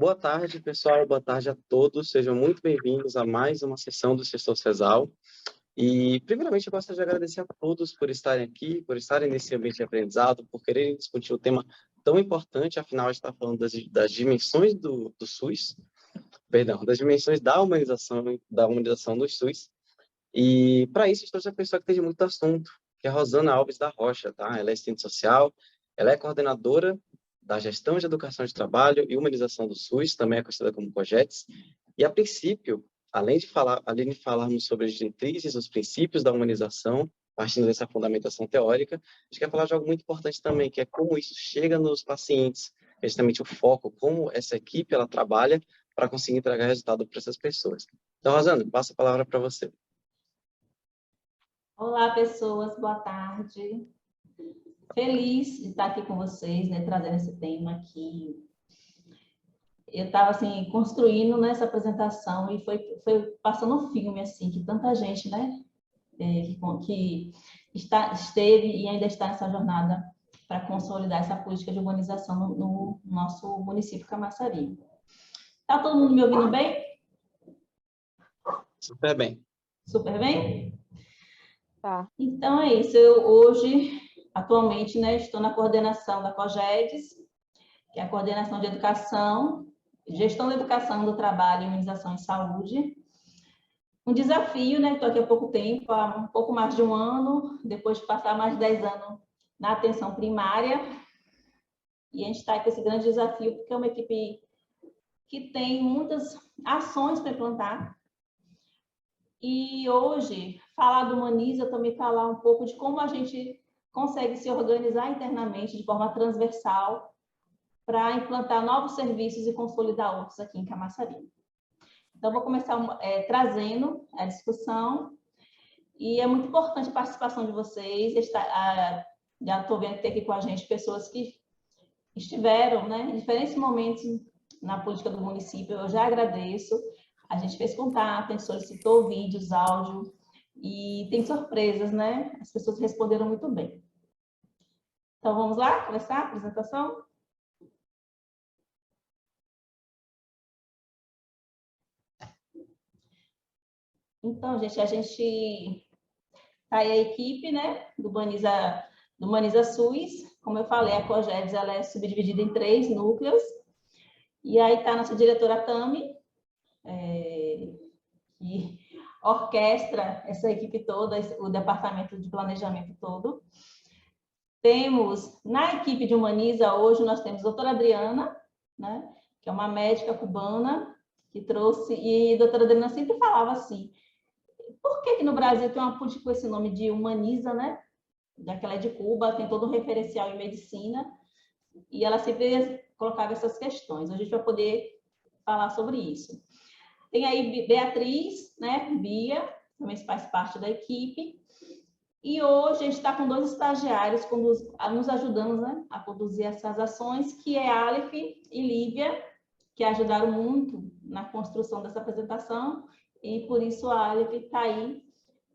Boa tarde, pessoal. Boa tarde a todos. Sejam muito bem-vindos a mais uma sessão do Sextou CESAL. E, primeiramente, eu gostaria de agradecer a todos por estarem aqui, por estarem nesse ambiente de aprendizado, por quererem discutir um tema tão importante. Afinal, a gente está falando das dimensões do SUS, perdão, das dimensões da humanização do SUS. E, para isso, estou com uma pessoa que entende muito assunto, que é a Rosana Alves da Rocha, tá? Ela é assistente social, ela é coordenadora da Gestão de Educação de Trabalho e Humanização do SUS, também é conhecida como COGETS. E, a princípio, além de falarmos sobre as diretrizes, os princípios da humanização, partindo dessa fundamentação teórica, a gente quer falar de algo muito importante também, que é como isso chega nos pacientes, é justamente o foco, como essa equipe ela trabalha para conseguir entregar resultado para essas pessoas. Então, Rosana, passo a palavra para você. Olá, pessoas, boa tarde. Feliz de estar aqui com vocês, né, trazendo esse tema aqui. Eu estava, assim, construindo nessa apresentação e foi passando um filme, assim, que tanta gente, né, que esteve e ainda está nessa jornada para consolidar essa política de urbanização no nosso município Camaçari. Está todo mundo me ouvindo bem? Super bem. Super bem? Tá. Então é isso. Eu hoje, atualmente, né, estou na coordenação da COGEDES, que é a coordenação de educação, gestão da educação, do trabalho, imunização e saúde. Um desafio, né? Estou aqui há pouco tempo, há um pouco mais de um ano, depois de passar mais de 10 anos na atenção primária. E a gente está com esse grande desafio, porque é uma equipe que tem muitas ações para implantar. E hoje, falar do Humaniza, também falar um pouco de como a gente consegue se organizar internamente de forma transversal para implantar novos serviços e consolidar outros aqui em Camaçari. Então, vou começar trazendo a discussão, e é muito importante a participação de vocês. Já estou vendo que tem aqui com a gente pessoas que estiveram, né, em diferentes momentos na política do município. Eu já agradeço. A gente fez contato, a gente solicitou vídeos, áudio, e tem surpresas, né? As pessoas responderam muito bem. Então, vamos lá começar a apresentação? Então, gente, a gente tá aí a equipe, né, do Humaniza SUS. Como eu falei, a COGEDES, ela é subdividida em 3 núcleos. E aí está a nossa diretora Tami, que orquestra essa equipe toda, o departamento de planejamento todo. Temos, na equipe de Humaniza, hoje nós temos a doutora Adriana, né, que é uma médica cubana, que trouxe, e a doutora Adriana sempre falava assim, por que no Brasil tem uma política com esse nome de Humaniza, né? Já que ela é de Cuba, tem todo um referencial em medicina, e ela sempre colocava essas questões. Hoje a gente vai poder falar sobre isso. Tem aí Beatriz, né? Bia, também faz parte da equipe. E hoje a gente está com 2 estagiários nos ajudando, né, a conduzir essas ações, que é a Aleph e Lívia, que ajudaram muito na construção dessa apresentação, e por isso a Aleph está aí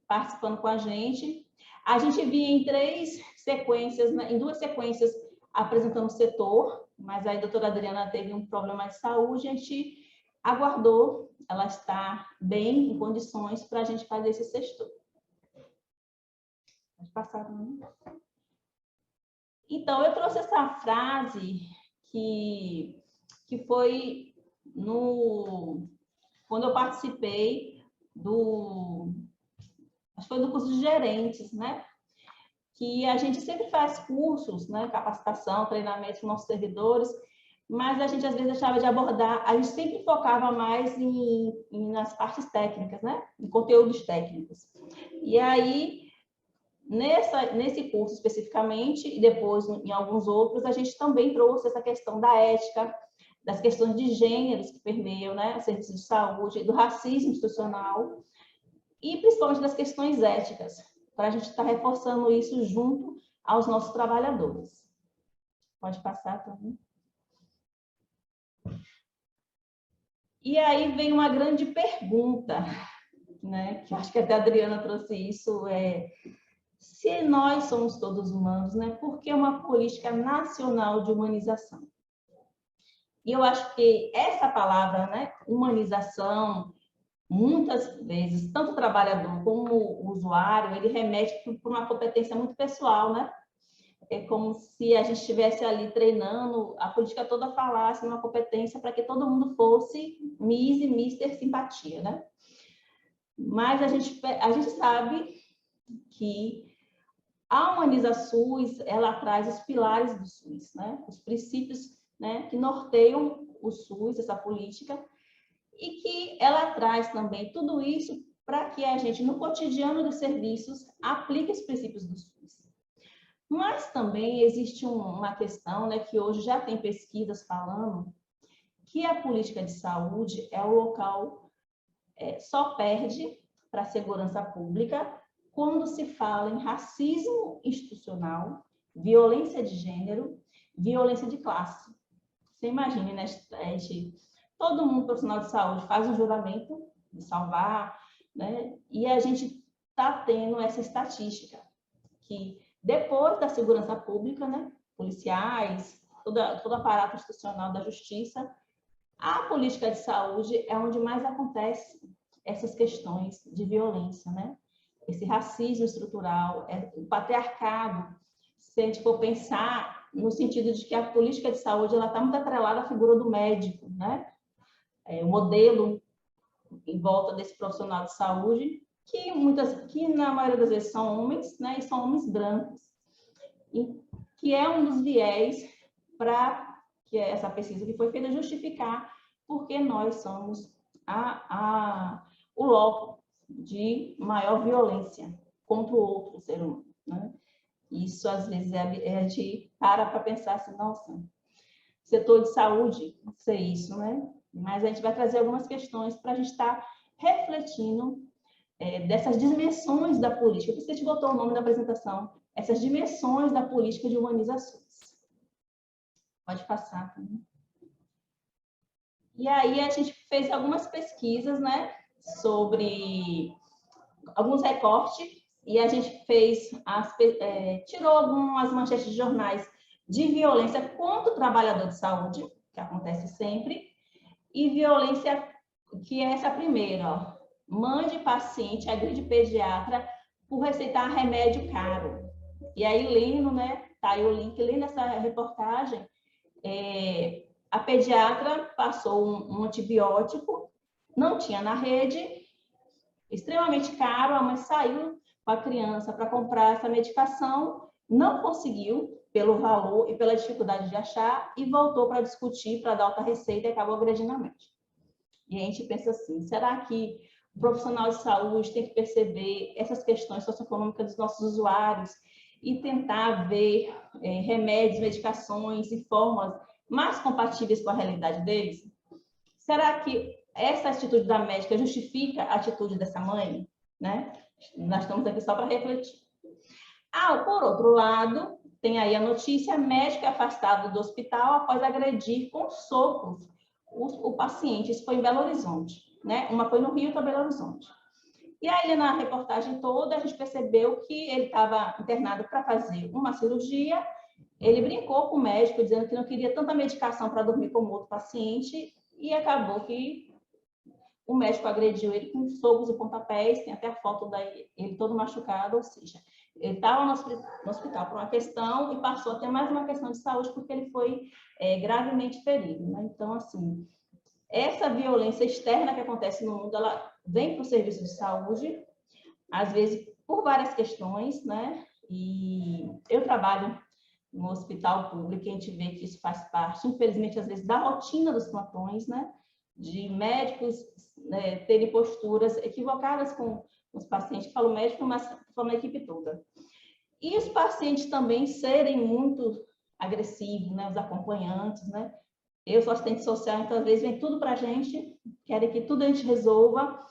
participando com a gente. A gente vinha em 3 sequências, né, em 2 sequências apresentando o setor, mas aí a doutora Adriana teve um problema de saúde, a gente aguardou, ela está bem, em condições para a gente fazer esse sexto. Pode passar, não? Então, eu trouxe essa frase que foi quando eu participei acho que foi do curso de gerentes, né? Que a gente sempre faz cursos, né? Capacitação, treinamento com nossos servidores, mas a gente às vezes deixava de abordar, a gente sempre focava mais nas partes técnicas, né? Em conteúdos técnicos. E aí, nesse curso especificamente, e depois em alguns outros, a gente também trouxe essa questão da ética, das questões de gêneros que permeiam, né, o serviço de saúde, do racismo institucional, e principalmente das questões éticas, para a gente estar reforçando isso junto aos nossos trabalhadores. Pode passar também. E aí vem uma grande pergunta, né, que eu acho que até a Adriana trouxe isso, se nós somos todos humanos, né, por que uma política nacional de humanização? E eu acho que essa palavra, né, humanização, muitas vezes, tanto o trabalhador como o usuário, ele remete para uma competência muito pessoal, né? É como se a gente estivesse ali treinando, a política toda falasse uma competência para que todo mundo fosse Miss e Mister Simpatia, né? Mas a gente sabe que a Humaniza SUS, ela traz os pilares do SUS, né? Os princípios, né, que norteiam o SUS, essa política, e que ela traz também tudo isso para que a gente, no cotidiano dos serviços, aplique os princípios do SUS. Mas também existe uma questão, né, que hoje já tem pesquisas falando que a política de saúde é o local, só perde para a segurança pública quando se fala em racismo institucional, violência de gênero, violência de classe. Você imagine, né? Todo mundo profissional de saúde faz um juramento de salvar, né? E a gente está tendo essa estatística que depois da segurança pública, né? Policiais, todo aparato institucional da justiça, a política de saúde é onde mais acontece essas questões de violência, né? Esse racismo estrutural, o patriarcado, se a gente for pensar no sentido de que a política de saúde ela está muito atrelada à figura do médico, né? O modelo em volta desse profissional de saúde, que na maioria das vezes são homens, né? E são homens brancos, e que é um dos viés para que essa pesquisa que foi feita justificar porque nós somos o loco de maior violência contra o outro ser humano, né? Isso, às vezes, a gente para pensar assim, nossa, setor de saúde, não sei isso, né? Mas a gente vai trazer algumas questões para a gente estar refletindo dessas dimensões da política. Por isso que a gente botou o nome da apresentação, essas dimensões da política de humanizações. Pode passar também. E aí a gente fez algumas pesquisas, né, sobre alguns recortes, e a gente fez tirou algumas manchetes de jornais de violência contra o trabalhador de saúde, que acontece sempre, e violência, que é essa primeira, ó, mãe de paciente agride pediatra por receitar remédio caro. E aí, lendo, né, tá aí o link, lendo essa reportagem, a pediatra passou um antibiótico, não tinha na rede, extremamente caro, a mãe saiu com a criança para comprar essa medicação, não conseguiu, pelo valor e pela dificuldade de achar, e voltou para discutir, para dar outra receita e acabou agredindo a médica. E a gente pensa assim, será que o profissional de saúde tem que perceber essas questões socioeconômicas dos nossos usuários e tentar ver remédios, medicações e formas mais compatíveis com a realidade deles? Será que essa atitude da médica justifica a atitude dessa mãe? Né? Nós estamos aqui só para refletir. Por outro lado, tem aí a notícia: médico é afastado do hospital após agredir com socos o paciente. Isso foi em Belo Horizonte, né? Uma foi no Rio, outra em Belo Horizonte. E aí, na reportagem toda, a gente percebeu que ele estava internado para fazer uma cirurgia. Ele brincou com o médico, dizendo que não queria tanta medicação para dormir como outro paciente, e acabou que o médico agrediu ele com socos e pontapés, tem até a foto dele todo machucado, ou seja, ele estava no hospital por uma questão e passou a ter mais uma questão de saúde porque ele foi gravemente ferido, né? Então, assim, essa violência externa que acontece no mundo, ela vem para o serviço de saúde, às vezes por várias questões, né? E eu trabalho no hospital público, a gente vê que isso faz parte, infelizmente, às vezes, da rotina dos plantões, né? De médicos terem posturas equivocadas com os pacientes, falo médico, mas falo a equipe toda. E os pacientes também serem muito agressivos, né? Os acompanhantes, né? Eu sou assistente social, então, às vezes, vem tudo para a gente, querem que tudo a gente resolva.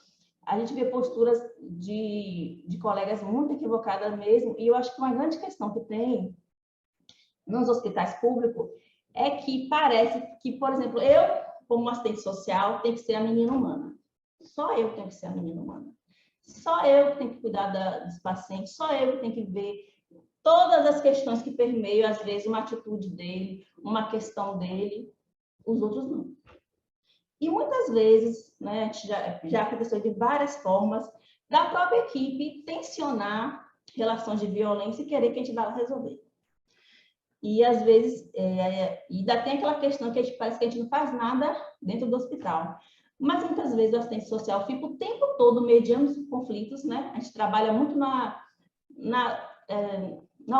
A gente vê posturas de colegas muito equivocadas mesmo, e eu acho que uma grande questão que tem nos hospitais públicos é que parece que, por exemplo, eu, como assistente social, tenho que ser a menina humana. Só eu tenho que ser a menina humana. Só eu que tenho que cuidar dos pacientes, só eu que tenho que ver todas as questões que permeiam, às vezes, uma atitude dele, uma questão dele. os outros não. E muitas vezes, né, já aconteceu de várias formas, da própria equipe tensionar relações de violência e querer que a gente vá lá resolver. E às vezes, ainda tem aquela questão que a gente parece que a gente não faz nada dentro do hospital. Mas muitas vezes o assistente social fica o tempo todo mediando os conflitos, né? A gente trabalha muito na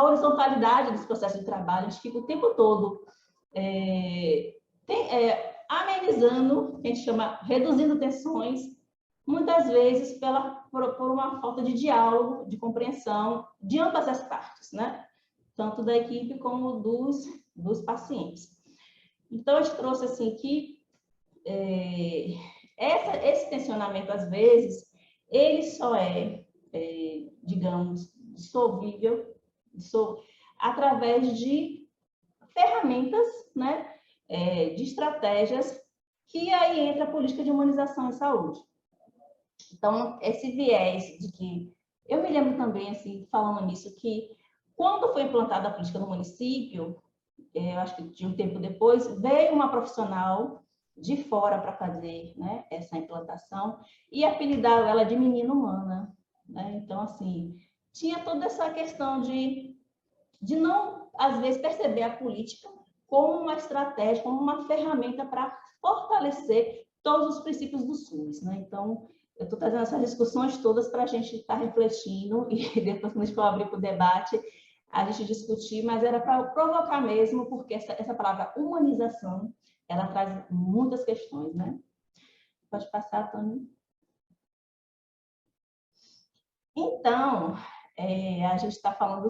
horizontalidade dos processos de trabalho, a gente fica o tempo todo amenizando, o que a gente chama, reduzindo tensões, muitas vezes por uma falta de diálogo, de compreensão de ambas as partes, né? Tanto da equipe como dos pacientes. Então, a gente trouxe assim que esse tensionamento, às vezes, ele só digamos, dissolvível através de ferramentas, né, de estratégias, que aí entra a política de humanização em saúde. Então, esse viés de que... Eu me lembro também, assim, falando nisso, que quando foi implantada a política no município, eu acho que de um tempo depois, veio uma profissional de fora para fazer, né, essa implantação e apelidaram ela de menina humana, né? Então, assim, tinha toda essa questão de não, às vezes, perceber a política como uma estratégia, como uma ferramenta para fortalecer todos os princípios do SUS, né? Então, eu estou trazendo essas discussões todas para a gente estar refletindo e depois, quando a gente for abrir para o debate, a gente discutir, mas era para provocar mesmo, porque essa palavra humanização, ela traz muitas questões, né? Pode passar, Tony. Então, a gente está falando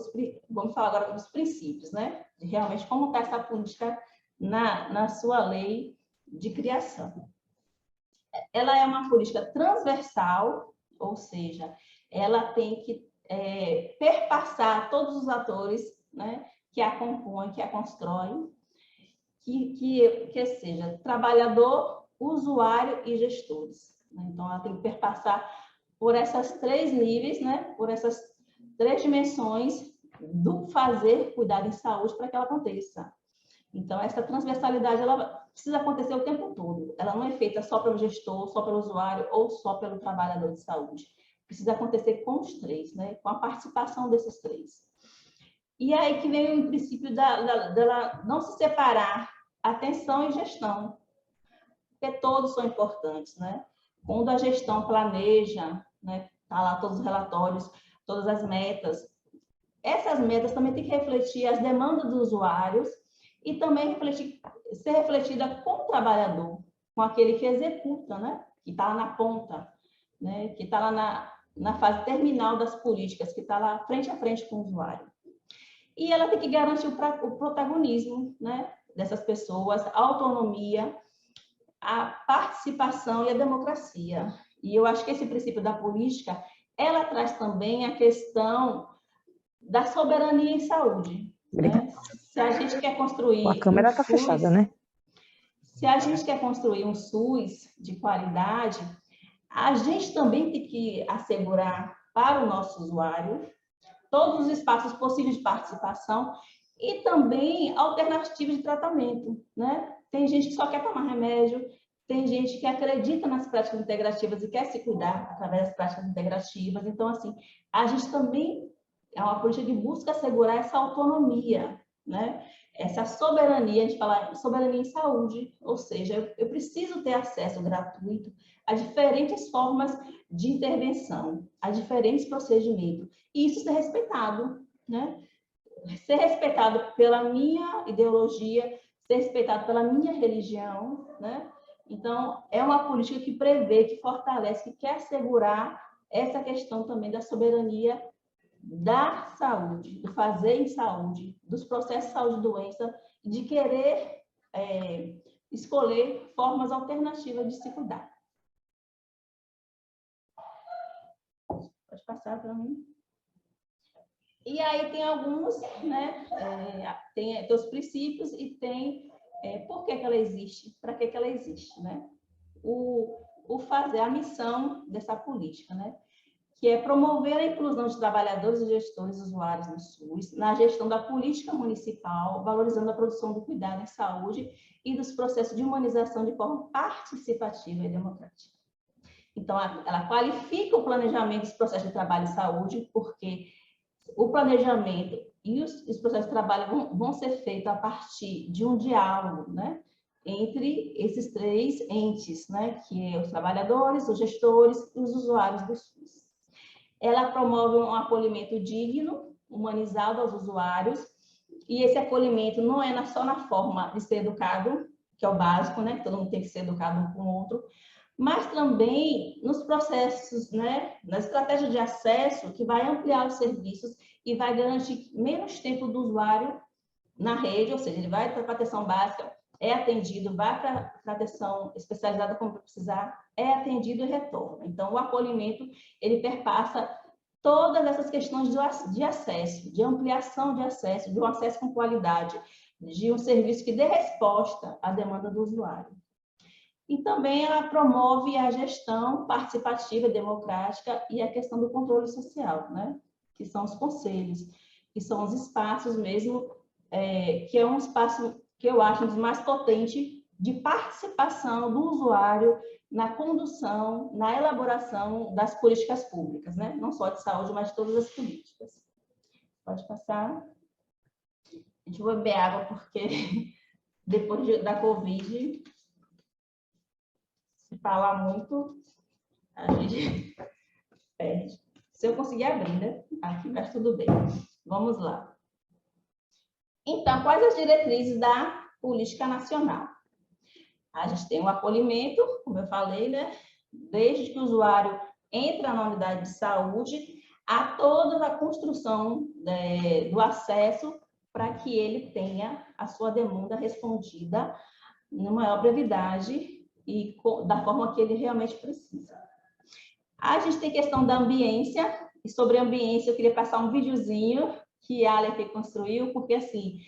vamos falar agora dos princípios, né? De realmente como está essa política na sua lei de criação. Ela é uma política transversal, ou seja, ela tem que perpassar todos os atores, né, que a compõem, que a constroem, que seja trabalhador, usuário e gestores. Então, ela tem que perpassar por essas três níveis, né, por essas três dimensões do fazer cuidado em saúde para que ela aconteça. Então, essa transversalidade ela precisa acontecer o tempo todo. Ela não é feita só pelo gestor, só pelo usuário ou só pelo trabalhador de saúde. Precisa acontecer com os três, né? Com a participação desses três. E aí que vem o princípio dela não se separar atenção e gestão, porque todos são importantes, né? Quando a gestão planeja, né? Tá lá todos os relatórios, todas as metas. Essas metas também têm que refletir as demandas dos usuários e também ser refletida com o trabalhador, com aquele que executa, né? Que está lá na ponta, né? Que está lá na fase terminal das políticas, que está lá frente a frente com o usuário. E ela tem que garantir o protagonismo, né? Dessas pessoas, a autonomia, a participação e a democracia. E eu acho que esse princípio da política, ela traz também a questão da soberania em saúde. Né? Se a gente quer construir a câmera está fechada, né? Se a gente quer construir um SUS de qualidade, a gente também tem que assegurar para o nosso usuário todos os espaços possíveis de participação e também alternativas de tratamento, né? Tem gente que só quer tomar remédio, tem gente que acredita nas práticas integrativas e quer se cuidar através das práticas integrativas. Então, assim, a gente também é uma política que busca assegurar essa autonomia, né? Essa soberania, a gente fala soberania em saúde, ou seja, eu preciso ter acesso gratuito a diferentes formas de intervenção, a diferentes procedimentos, e isso ser respeitado, né? Ser respeitado pela minha ideologia, ser respeitado pela minha religião, né? Então, é uma política que prevê, que fortalece, que quer assegurar essa questão também da soberania da saúde, do fazer em saúde, dos processos de saúde e doença, de querer escolher formas alternativas de se cuidar. Pode passar para mim. E aí tem alguns, né, tem os princípios e tem por que ela existe, para que ela existe, né? O fazer, a missão dessa política, né? que é promover a inclusão de trabalhadores e gestores usuários do SUS na gestão da política municipal, valorizando a produção do cuidado em saúde e dos processos de humanização de forma participativa e democrática. Então, ela qualifica o planejamento dos processos de trabalho e saúde, porque o planejamento e os processos de trabalho vão ser feitos a partir de um diálogo, né, entre esses três entes, né, que é os trabalhadores, os gestores e os usuários do SUS. Ela promove um acolhimento digno, humanizado aos usuários, e esse acolhimento não é só na forma de ser educado, que é o básico, né, todo mundo tem que ser educado um com o outro, mas também nos processos, né, na estratégia de acesso, que vai ampliar os serviços e vai garantir menos tempo do usuário na rede, ou seja, ele vai para a atenção básica, é atendido, vai para a atenção especializada como precisar, é atendido e retorna. Então, o acolhimento, ele perpassa todas essas questões de acesso, de ampliação de acesso, de um acesso com qualidade, de um serviço que dê resposta à demanda do usuário. E também ela promove a gestão participativa, democrática e a questão do controle social, né? Que são os conselhos, que são os espaços mesmo, que é um espaço que eu acho um dos mais potentes de participação do usuário na condução, na elaboração das políticas públicas, né? Não só de saúde, mas de todas as políticas. Pode passar. A gente vai beber água, porque depois da Covid, se falar muito, a gente perde. Se eu conseguir abrir, né? Aqui, mas tudo bem. Vamos lá. Então, quais as diretrizes da política nacional? A gente tem o acolhimento, como eu falei, né? Desde que o usuário entra na unidade de saúde, a toda a construção do acesso para que ele tenha a sua demanda respondida na maior brevidade e da forma que ele realmente precisa. A gente tem questão da ambiência, e sobre a ambiência eu queria passar um videozinho que a Aleph construiu, porque assim,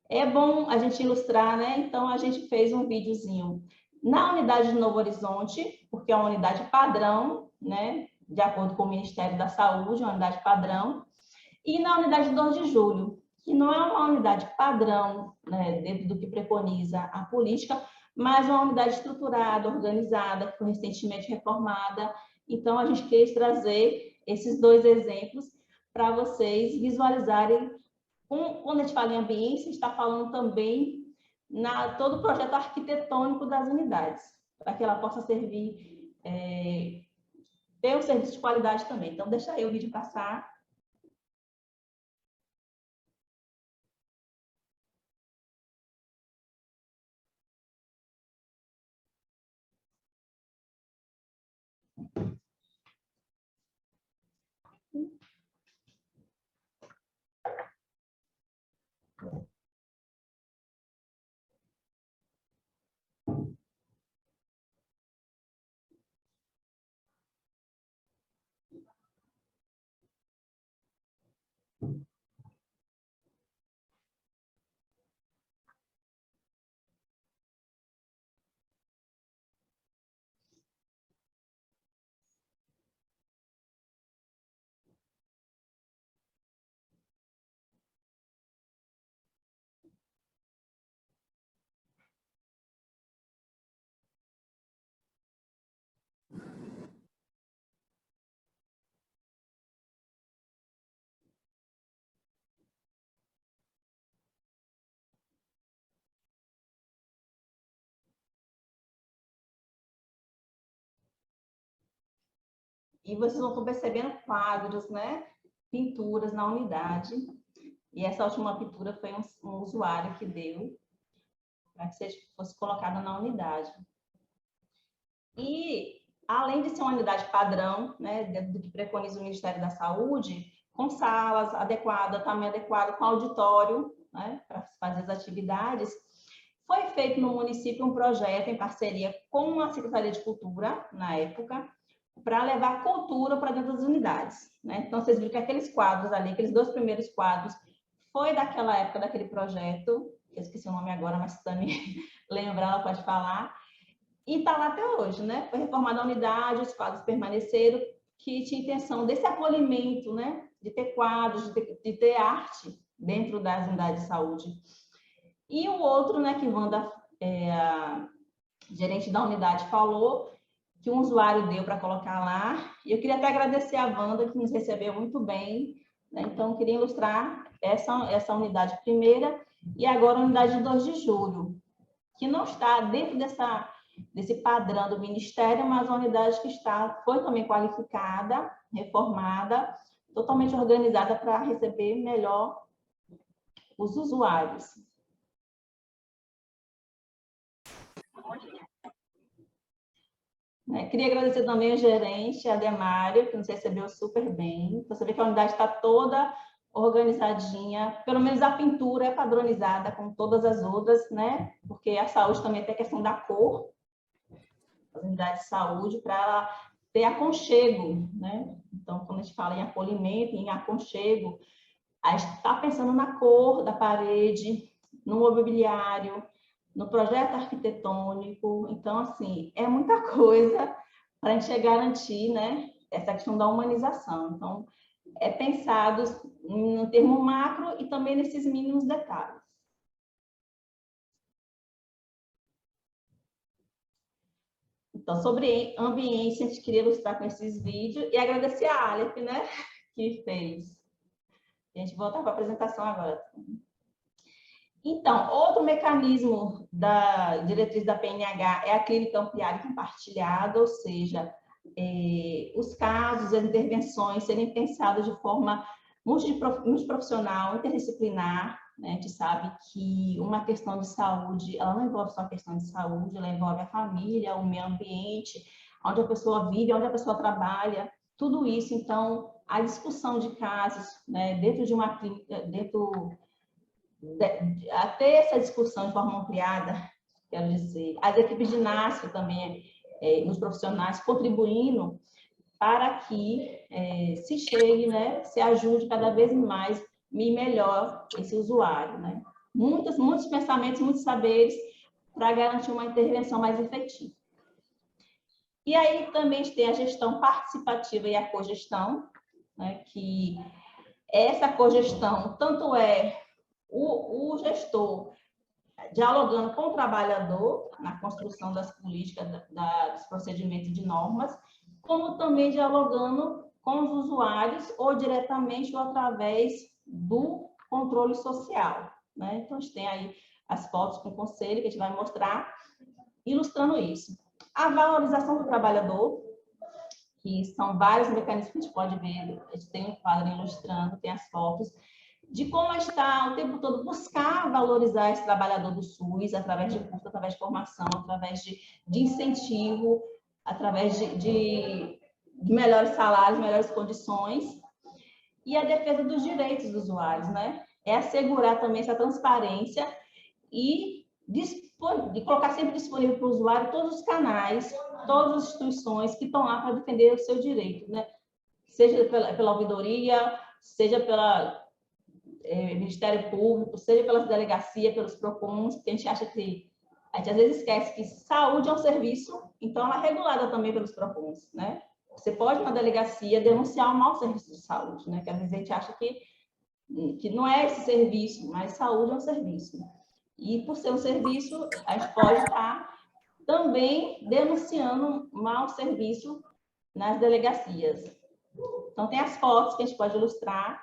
é bom a gente ilustrar, né? Então a gente fez um videozinho na unidade de Novo Horizonte, porque é uma unidade padrão, né? De acordo com o Ministério da Saúde, uma unidade padrão, e na unidade de 2 de Julho, que não é uma unidade padrão, né, dentro do que preconiza a política, mas uma unidade estruturada, organizada, que foi recentemente reformada. Então, a gente quis trazer esses dois exemplos para vocês visualizarem. Quando a gente fala em ambiente, a gente está falando também todo o projeto arquitetônico das unidades, para que ela possa servir, ter um serviço de qualidade também. Então, deixa aí o vídeo passar. E vocês vão percebendo quadros, né? Pinturas na unidade. E essa última pintura foi um usuário que deu para que fosse colocada na unidade. E, além de ser uma unidade padrão, né, do que preconiza o Ministério da Saúde, com salas adequadas, tamanho adequado, com auditório, né, para fazer as atividades, foi feito no município um projeto em parceria com a Secretaria de Cultura, na época, para levar cultura para dentro das unidades, né? Então, vocês viram que aqueles quadros ali, aqueles 2 primeiros quadros, foi daquela época, daquele projeto, eu esqueci o nome agora, mas se também lembrar, ela pode falar, e está lá até hoje, né? Foi reformada a unidade, os quadros permaneceram, que tinha intenção desse acolhimento, né? De ter quadros, de ter arte dentro das unidades de saúde. E o outro, né, que Wanda, a gerente da unidade, falou, que um usuário deu para colocar lá. E eu queria até agradecer a Wanda, que nos recebeu muito bem, né? Então, queria ilustrar essa unidade primeira e agora a unidade de 2 de julho, que não está dentro desse padrão do Ministério, mas uma unidade que foi também qualificada, reformada, totalmente organizada para receber melhor os usuários. Queria agradecer também ao gerente, a Demário, que nos recebeu super bem. Você vê que a unidade está toda organizadinha, pelo menos a pintura é padronizada com todas as outras, né? Porque a saúde também tem a questão da cor, as unidades de saúde, para ter aconchego, né? Então, quando a gente fala em acolhimento, em aconchego, a gente está pensando na cor da parede, no mobiliário, no projeto arquitetônico. Então, assim, é muita coisa para a gente garantir, né, essa questão da humanização. Então, é pensado no termo macro e também nesses mínimos detalhes. Então, sobre ambiente, a gente queria ilustrar com esses vídeos e agradecer a Aleph, né, que fez. A gente volta para a apresentação agora. Então, outro mecanismo da diretriz da PNH é a clínica ampliada e compartilhada, ou seja, os casos, as intervenções serem pensadas de forma multiprofissional, interdisciplinar, né? A gente sabe que uma questão de saúde, ela não envolve só a questão de saúde, ela envolve a família, o meio ambiente, onde a pessoa vive, onde a pessoa trabalha, tudo isso. Então, a discussão de casos, né, dentro de uma clínica, a ter essa discussão de forma ampliada, quero dizer, as equipes de ginástica também, os profissionais contribuindo para que se chegue, né, se ajude cada vez mais e melhor esse usuário, né? Muitos pensamentos, muitos saberes para garantir uma intervenção mais efetiva. E aí também a gente tem a gestão participativa e a cogestão, né, que essa cogestão tanto é o gestor dialogando com o trabalhador na construção das políticas, dos procedimentos de normas, como também dialogando com os usuários, ou diretamente ou através do controle social, né? Então, a gente tem aí as fotos com o conselho, que a gente vai mostrar, ilustrando isso. A valorização do trabalhador, que são vários mecanismos que a gente pode ver, a gente tem um quadro ilustrando, tem as fotos, de como está o tempo todo buscar valorizar esse trabalhador do SUS, através de curso, através de formação, através de incentivo, através de melhores salários, melhores condições, e a defesa dos direitos dos usuários, né? É assegurar também essa transparência e de colocar sempre disponível para o usuário todos os canais, todas as instituições que estão lá para defender o seu direito, né? Seja pela ouvidoria, seja pela Ministério Público, seja pelas delegacias, pelos PROCONs, porque a gente acha que a gente às vezes esquece que saúde é um serviço, então ela é regulada também pelos PROCONs, né? Você pode, na delegacia, denunciar um mau serviço de saúde, né? Que às vezes a gente acha que não é esse serviço, mas saúde é um serviço. E por ser um serviço, a gente pode estar também denunciando um mau serviço nas delegacias. Então, tem as fotos que a gente pode ilustrar.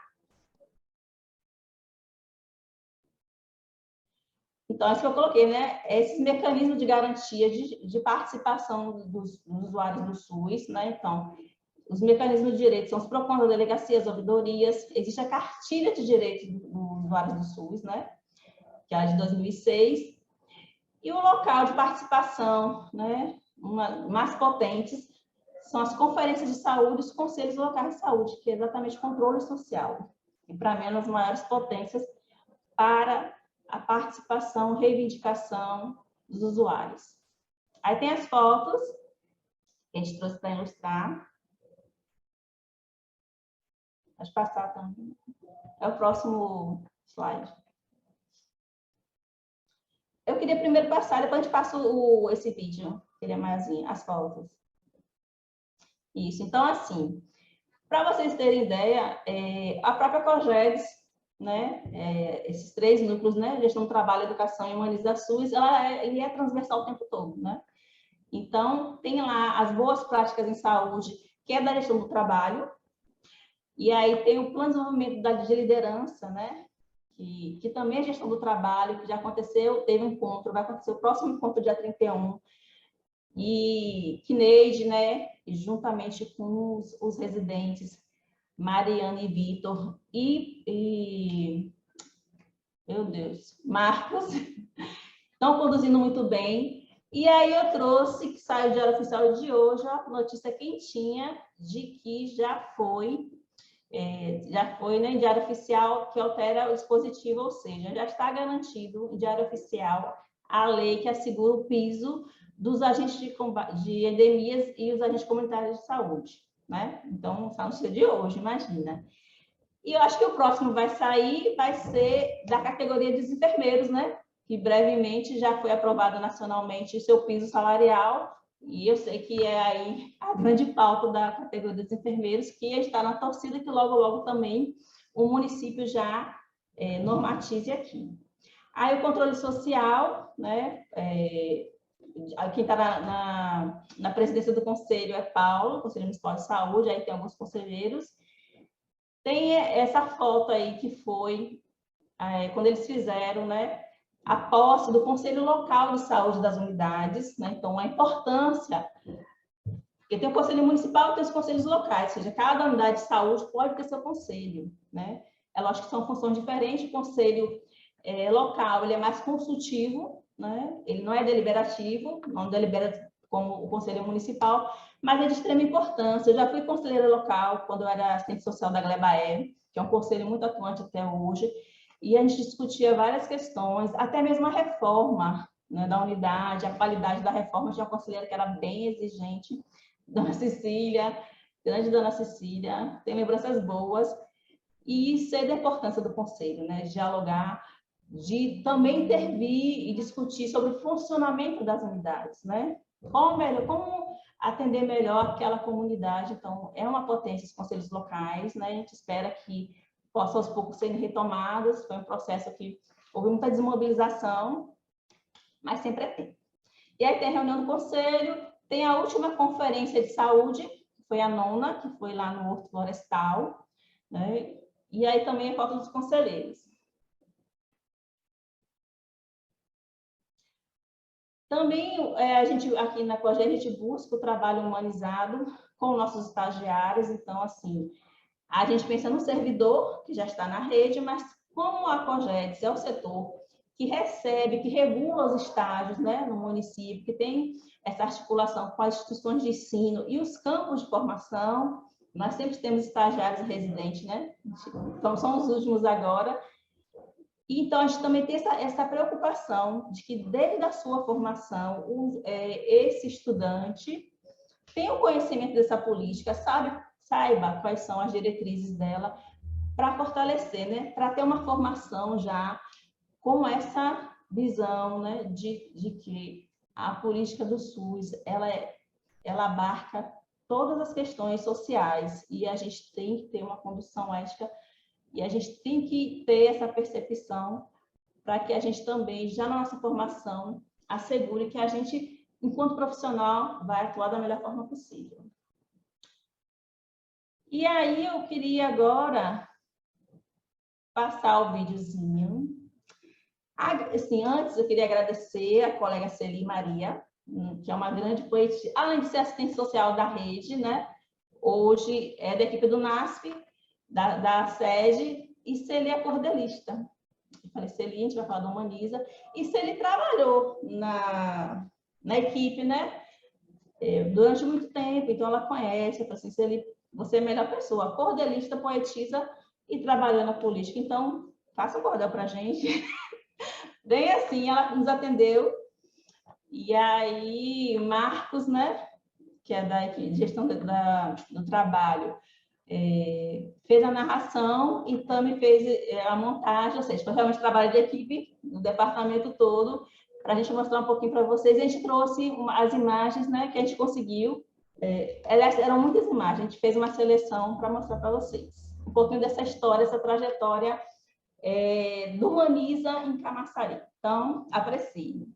Então, isso que eu coloquei, né? Esses mecanismos de garantia de participação dos usuários do SUS, né? Então, os mecanismos de direitos são os PROCONs da delegacia, as ouvidorias, existe a cartilha de direitos dos usuários do SUS, né? Que é a de 2006, e o local de participação, né? Mais potentes, são as conferências de saúde, os conselhos locais de saúde, que é exatamente o controle social, e para mim, as maiores potências para a participação, reivindicação dos usuários. Aí tem as fotos que a gente trouxe para ilustrar. Pode passar também. É o próximo slide. Eu queria primeiro passar, depois a gente passa esse vídeo, que ele é maiorzinho, as fotos. Isso, então, assim, para vocês terem ideia, a própria COGEDS, né, esses 3 núcleos, né, gestão do trabalho, educação e humaniza SUS, ele é transversal o tempo todo, né? Então, tem lá as boas práticas em saúde, que é da gestão do trabalho, e aí tem o plano de desenvolvimento de liderança, né, que também é gestão do trabalho, que já aconteceu, teve um encontro, vai acontecer o próximo encontro dia 31, e Kineide, né, juntamente com os residentes, Mariana e Vitor, meu Deus, Marcos, estão conduzindo muito bem. E aí eu trouxe, que saiu o Diário Oficial de hoje, a notícia quentinha de que já foi, né, em Diário Oficial, que altera o dispositivo, ou seja, já está garantido em Diário Oficial a lei que assegura o piso dos agentes de endemias e os agentes comunitários de saúde, né? Então, essa notícia de hoje, imagina. E eu acho que o próximo vai sair, vai ser da categoria dos enfermeiros, né? Que brevemente já foi aprovado nacionalmente o seu piso salarial, e eu sei que é aí a grande pauta da categoria dos enfermeiros, que está na torcida que logo, logo também o município já normatize aqui. Aí o controle social, né? Quem está na presidência do conselho é Paulo, Conselho Municipal de Saúde, aí tem alguns conselheiros. Tem essa foto aí que foi quando eles fizeram, né, a posse do Conselho Local de Saúde das unidades, né? Então, a importância, porque tem o Conselho Municipal e tem os conselhos locais, ou seja, cada unidade de saúde pode ter seu conselho, né? É lógico que são funções diferentes, o conselho local, ele é mais consultivo, né? Ele não é deliberativo, não delibera como o conselho municipal, mas é de extrema importância. Eu já fui conselheira local quando eu era assistente social da Glebaé, que é um conselho muito atuante até hoje, e a gente discutia várias questões, até mesmo a reforma, né, da unidade, a qualidade da reforma. Tinha uma conselheira que era bem exigente, Dona Cecília, grande Dona Cecília, tem lembranças boas, e sei da importância do conselho, né, de dialogar, de também intervir e discutir sobre o funcionamento das unidades, né? Como atender melhor aquela comunidade. Então, é uma potência os conselhos locais, né? A gente espera que possa aos poucos serem retomados. Foi um processo que houve muita desmobilização, mas sempre é tempo. E aí tem a reunião do conselho, tem a última conferência de saúde, que foi a 9ª, que foi lá no Horto Florestal, né? E aí também a falta dos conselheiros. Também, a gente, aqui na COGED, a gente busca o trabalho humanizado com nossos estagiários. Então, assim, a gente pensa no servidor, que já está na rede, mas como a COGED é o setor que recebe, que regula os estágios, né, no município, que tem essa articulação com as instituições de ensino e os campos de formação, nós sempre temos estagiários residentes, né? Então, são os últimos agora. Então, a gente também tem essa preocupação de que, desde a sua formação, esse estudante tenha o conhecimento dessa política, saiba quais são as diretrizes dela, para fortalecer, né? Para ter uma formação já com essa visão, né? de que a política do SUS, ela abarca todas as questões sociais, e a gente tem que ter uma condução ética. E a gente tem que ter essa percepção para que a gente também, já na nossa formação, assegure que a gente, enquanto profissional, vai atuar da melhor forma possível. E aí eu queria agora passar o videozinho. Assim, antes eu queria agradecer a colega Celi Maria, que é uma grande poetisa, além de ser assistente social da rede, né? Hoje é da equipe do NASP, da sede, e Celi é cordelista. Eu falei, Celi, a gente vai falar do Humaniza. E Celi trabalhou na equipe, né? Durante muito tempo, então ela conhece. Eu falei assim, Celi, você é a melhor pessoa, cordelista, poetisa e trabalhou na política. Então, faça um cordel para a gente. Bem assim, ela nos atendeu. E aí, Marcos, né? Que é da gestão do trabalho, fez a narração e também fez a montagem, ou seja, foi realmente trabalho de equipe no departamento todo, para a gente mostrar um pouquinho para vocês. A gente trouxe as imagens, né, que a gente conseguiu Aliás, eram muitas imagens, a gente fez uma seleção para mostrar para vocês um pouquinho dessa história, essa trajetória do Humaniza em Camaçari. Então, apreciem.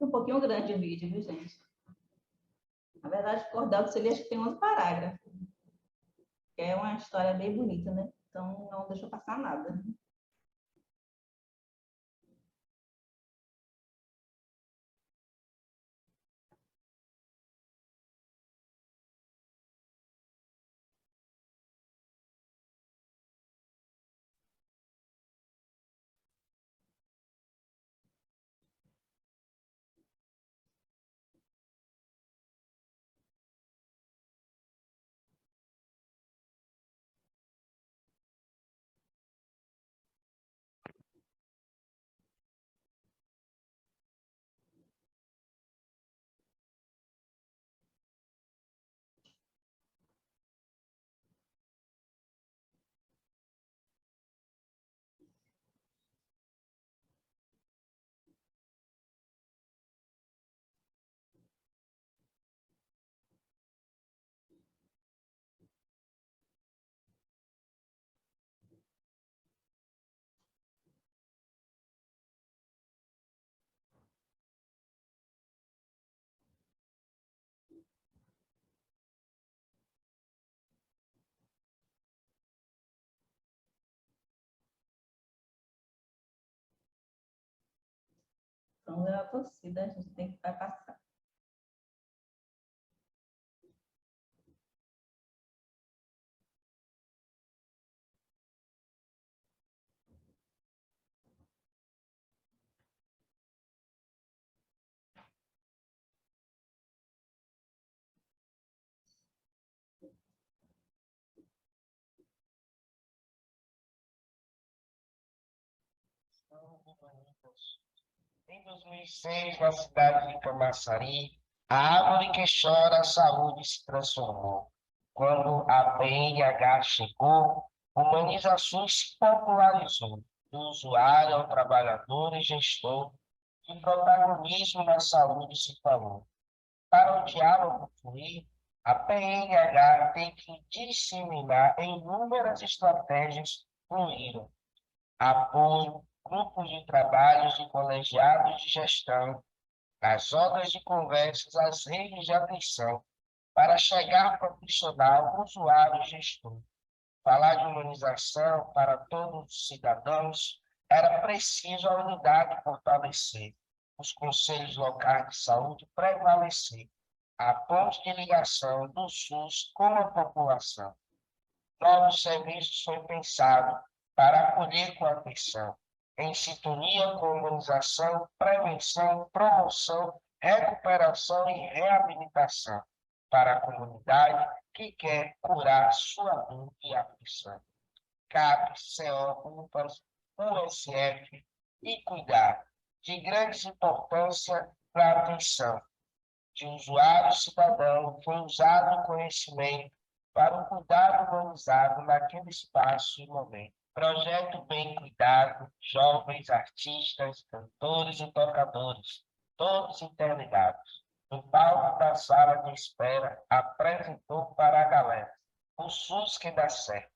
Um pouquinho grande o vídeo, viu, gente? Na verdade, o cordel do Celia, acho que tem 11 parágrafos. É uma história bem bonita, né? Então, não deixou passar nada. Então, é a torcida, a gente tem que passar. Em 2006, na cidade de Camaçari, a árvore que chora a saúde se transformou. Quando a BNH chegou, Humaniza SUS se popularizou, do usuário ao trabalhador e gestor, e protagonismo na saúde se falou. Para o diálogo fluir, a PNH tem que disseminar inúmeras estratégias fluíram apoio, grupos de trabalhos e colegiados de gestão, as rodas de conversas, as redes de atenção, para chegar profissional, usuário e gestor. Falar de humanização para todos os cidadãos era preciso a unidade fortalecer, os conselhos locais de saúde prevalecer, a ponte de ligação do SUS com a população. Novos serviços foi pensado para acolher com atenção, em sintonia com humanização, prevenção, promoção, recuperação e reabilitação para a comunidade que quer curar sua dor e aflição. CAP, CO, UPAS, USF e cuidar de grande importância para a atenção de usuário cidadão foi usado o conhecimento para um cuidado humanizado naquele espaço e momento. Projeto Bem Cuidado, jovens artistas, cantores e tocadores, todos interligados. No palco da sala de espera, apresentou para a galera o SUS que dá certo.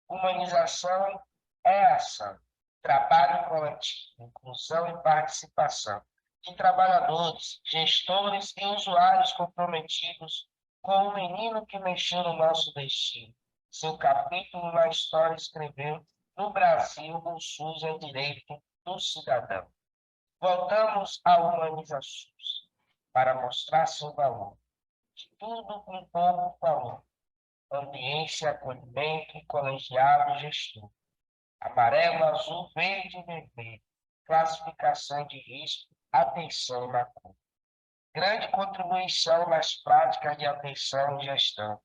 Humanização é ação, trabalho coletivo, inclusão e participação de trabalhadores, gestores e usuários comprometidos com o menino que mexeu no nosso destino. Seu capítulo na história escreveu: no Brasil, o SUS é direito do cidadão. Voltamos à humanização para mostrar seu valor. De tudo um pouco valor. Ambiência, acolhimento, colegiado, gestor. Amarelo, azul, verde e vermelho. Classificação de risco, atenção na cor. Grande contribuição nas práticas de atenção e gestão.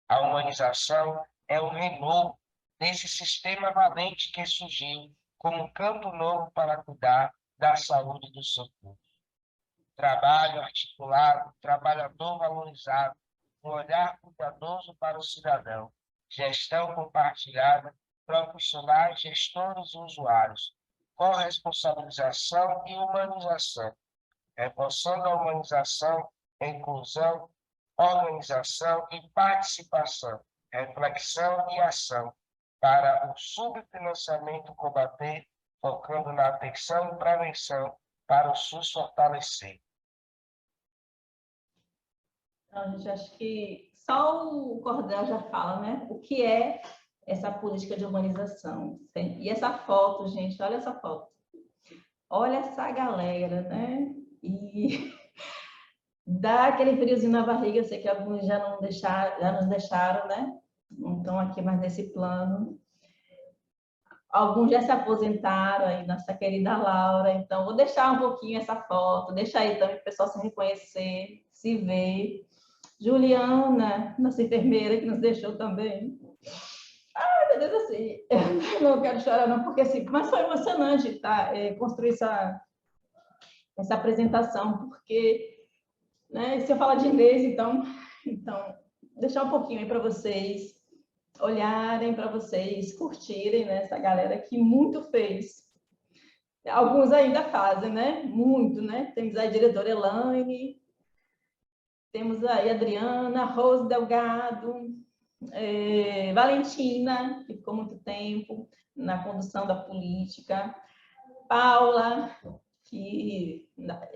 A humanização é o renovo desse sistema valente que surgiu como um campo novo para cuidar da saúde do seu povo. Trabalho articulado, trabalhador valorizado, um olhar cuidadoso para o cidadão, gestão compartilhada, profissionais, gestores e usuários, corresponsabilização e humanização, reforçando a humanização, inclusão, organização e participação, reflexão e ação, para o subfinanciamento combater, focando na atenção e prevenção, para o SUS fortalecer. Então, gente, acho que só o Cordel já fala, né? O que é essa política de humanização. E essa foto, gente, olha essa foto. Olha essa galera, né? E dá aquele friozinho na barriga, eu sei que alguns já nos deixaram, né? Não estão aqui mais nesse plano. Alguns já se aposentaram aí, nossa querida Laura. Então, vou deixar um pouquinho essa foto, deixa aí também para o pessoal se reconhecer, se ver. Juliana, nossa enfermeira, que nos deixou também. Ai, meu Deus, assim, eu não quero chorar não, porque assim, mas foi emocionante, tá? Construir essa apresentação, porque, né, se eu falar de inglês, então deixar um pouquinho aí para vocês olharem, para vocês curtirem, né, essa galera que muito fez. Alguns ainda fazem, né? Muito, né? Temos a diretora Elaine, temos aí a Adriana, Rose Delgado, Valentina, que ficou muito tempo na condução da política, Paula, que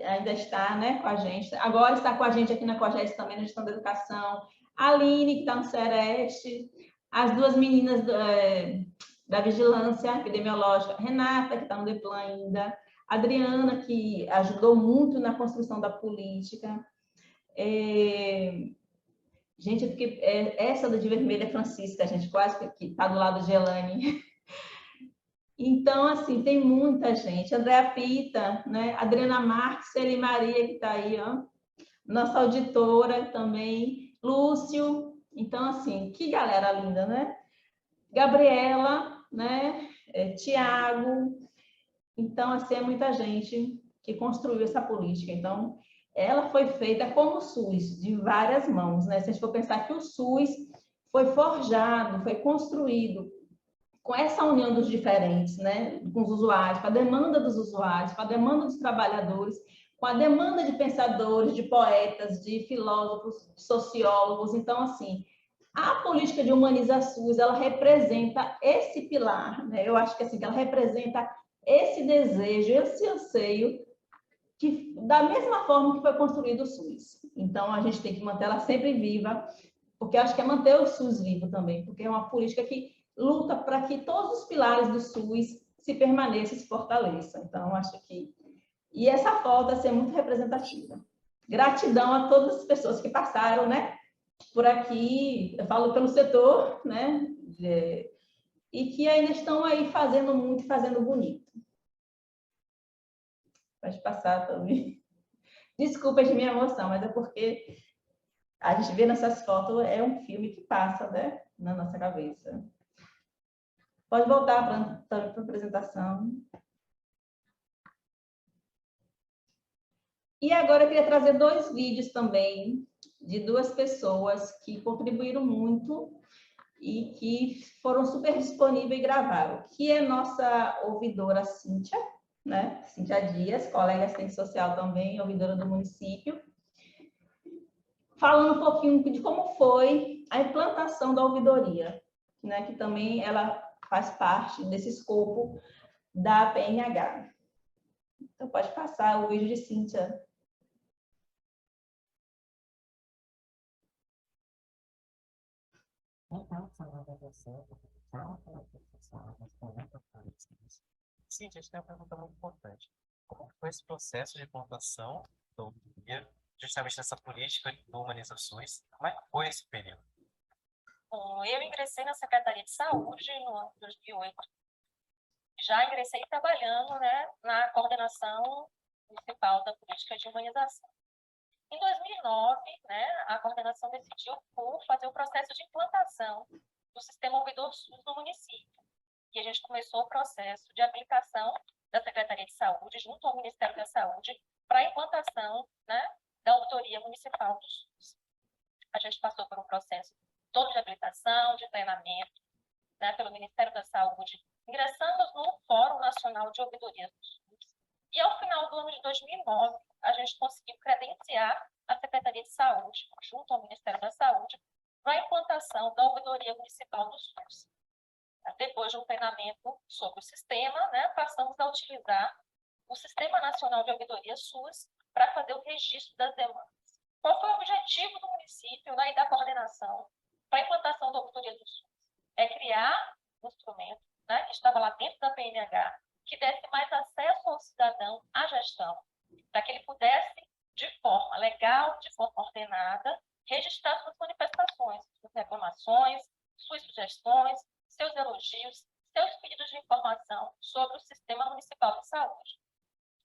ainda está, né, com a gente, agora está com a gente aqui na COGES também, na gestão da educação, a Aline, que está no Sereste, as duas meninas da vigilância epidemiológica, Renata, que está no DEPLAN ainda, Adriana, que ajudou muito na construção da política. Gente, porque essa do de vermelho é Francisca, a gente quase que está do lado de Elane. Então, assim, tem muita gente. Andréa Pita, né? Adriana Marques, Celi Maria, que está aí, ó. Nossa auditora também. Lúcio. Então, assim, que galera linda, né? Gabriela, né? Tiago. Então, assim, é muita gente que construiu essa política. Então, ela foi feita como o SUS, de várias mãos, né? Se a gente for pensar que o SUS foi forjado, foi construído com essa união dos diferentes, né? Com os usuários, com a demanda dos usuários, com a demanda dos trabalhadores, com a demanda de pensadores, de poetas, de filósofos, de sociólogos. Então, assim, a política de humanizar SUS, ela representa esse pilar, né? Eu acho que assim, ela representa esse desejo, esse anseio, que, da mesma forma que foi construído o SUS. Então, a gente tem que manter ela sempre viva, porque eu acho que é manter o SUS vivo também, porque é uma política que luta para que todos os pilares do SUS se permaneçam e se fortaleçam. Então, acho que... E essa foto vai ser muito representativa. Gratidão a todas as pessoas que passaram, né, por aqui, eu falo pelo setor, né, e que ainda estão aí fazendo muito e fazendo bonito. Pode passar também. Desculpa de minha emoção, mas é porque a gente vê nessas fotos, é um filme que passa, né, na nossa cabeça. Pode voltar para a apresentação. E agora eu queria trazer dois vídeos também, de duas pessoas que contribuíram muito e que foram super disponíveis e gravaram, que é nossa ouvidora Cíntia, né? Cíntia Dias, colega assistente social também, ouvidora do município, falando um pouquinho de como foi a implantação da ouvidoria, né? Que também ela faz parte desse escopo da PNH. Então, pode passar o vídeo de Cíntia. Cíntia, a gente tem uma pergunta muito importante. Como foi esse processo de implantação da auditoria, justamente nessa política do Humaniza SUS? Como é que foi esse período? Bom, eu ingressei na Secretaria de Saúde no ano de 2008. Já ingressei trabalhando, né, na coordenação municipal da política de humanização. Em 2009, né, a coordenação decidiu por fazer o processo de implantação do sistema ouvidor SUS no município. E a gente começou o processo de aplicação da Secretaria de Saúde, junto ao Ministério da Saúde, para a implantação, né, da ouvidoria municipal do SUS. A gente passou por um processo todo de habilitação, de treinamento, né, pelo Ministério da Saúde, ingressamos no Fórum Nacional de Ouvidoria do SUS. E ao final do ano de 2009, a gente conseguiu credenciar a Secretaria de Saúde, junto ao Ministério da Saúde, para a implantação da ouvidoria municipal do SUS. Depois de um treinamento sobre o sistema, né, passamos a utilizar o Sistema Nacional de Ouvidoria SUS para fazer o registro das demandas. Qual foi o objetivo do município, né, e da coordenação para a implantação da ouvidoria do SUS? É criar um instrumento, né, que estava lá dentro da PNH, que desse mais acesso ao cidadão à gestão, para que ele pudesse, de forma legal, de forma ordenada, registrar suas manifestações, suas reclamações, suas sugestões, seus elogios, seus pedidos de informação sobre o Sistema Municipal de Saúde.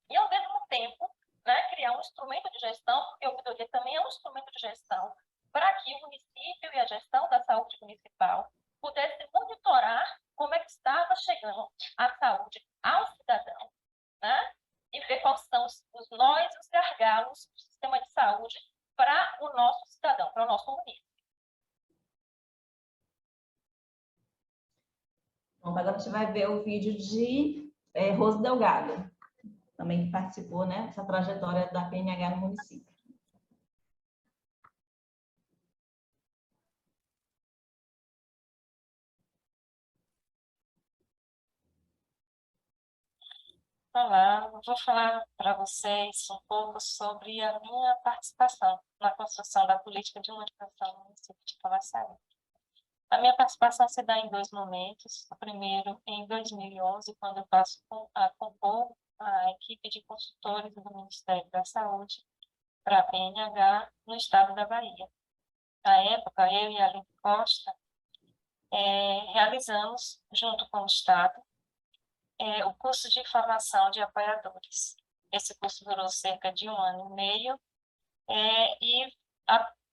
E, ao mesmo tempo, né, criar um instrumento de gestão, porque a ouvidoria também é um instrumento de gestão, para que o município e a gestão da saúde municipal pudessem monitorar como é que estava chegando a saúde ao cidadão, né, e ver quais são os nós e os gargalos do sistema de saúde para o nosso cidadão, para o nosso município. Bom, agora a gente vai ver o vídeo de Rose Delgado, também que participou, né, dessa trajetória da PNH no município. Olá, eu vou falar para vocês um pouco sobre a minha participação na construção da política de humanização no município de Camaçari. A minha participação se dá em dois momentos. O primeiro, em 2011, quando eu passo a compor a equipe de consultores do Ministério da Saúde para a PNH no estado da Bahia. Na época, eu e a Aline Costa realizamos, junto com o estado, o curso de formação de apoiadores. Esse curso durou cerca de 1 ano e meio e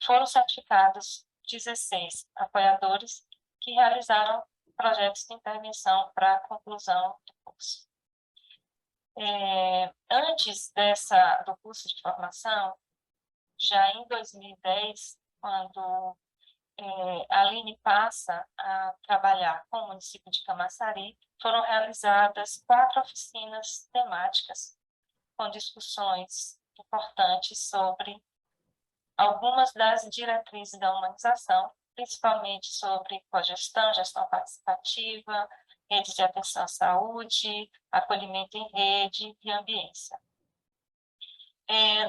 foram certificados 16 apoiadores que realizaram projetos de intervenção para a conclusão do curso. Antes do curso de formação, já em 2010, quando a Aline passa a trabalhar com o município de Camaçari, foram realizadas 4 oficinas temáticas com discussões importantes sobre algumas das diretrizes da humanização, principalmente sobre cogestão, gestão participativa, redes de atenção à saúde, acolhimento em rede e ambiência.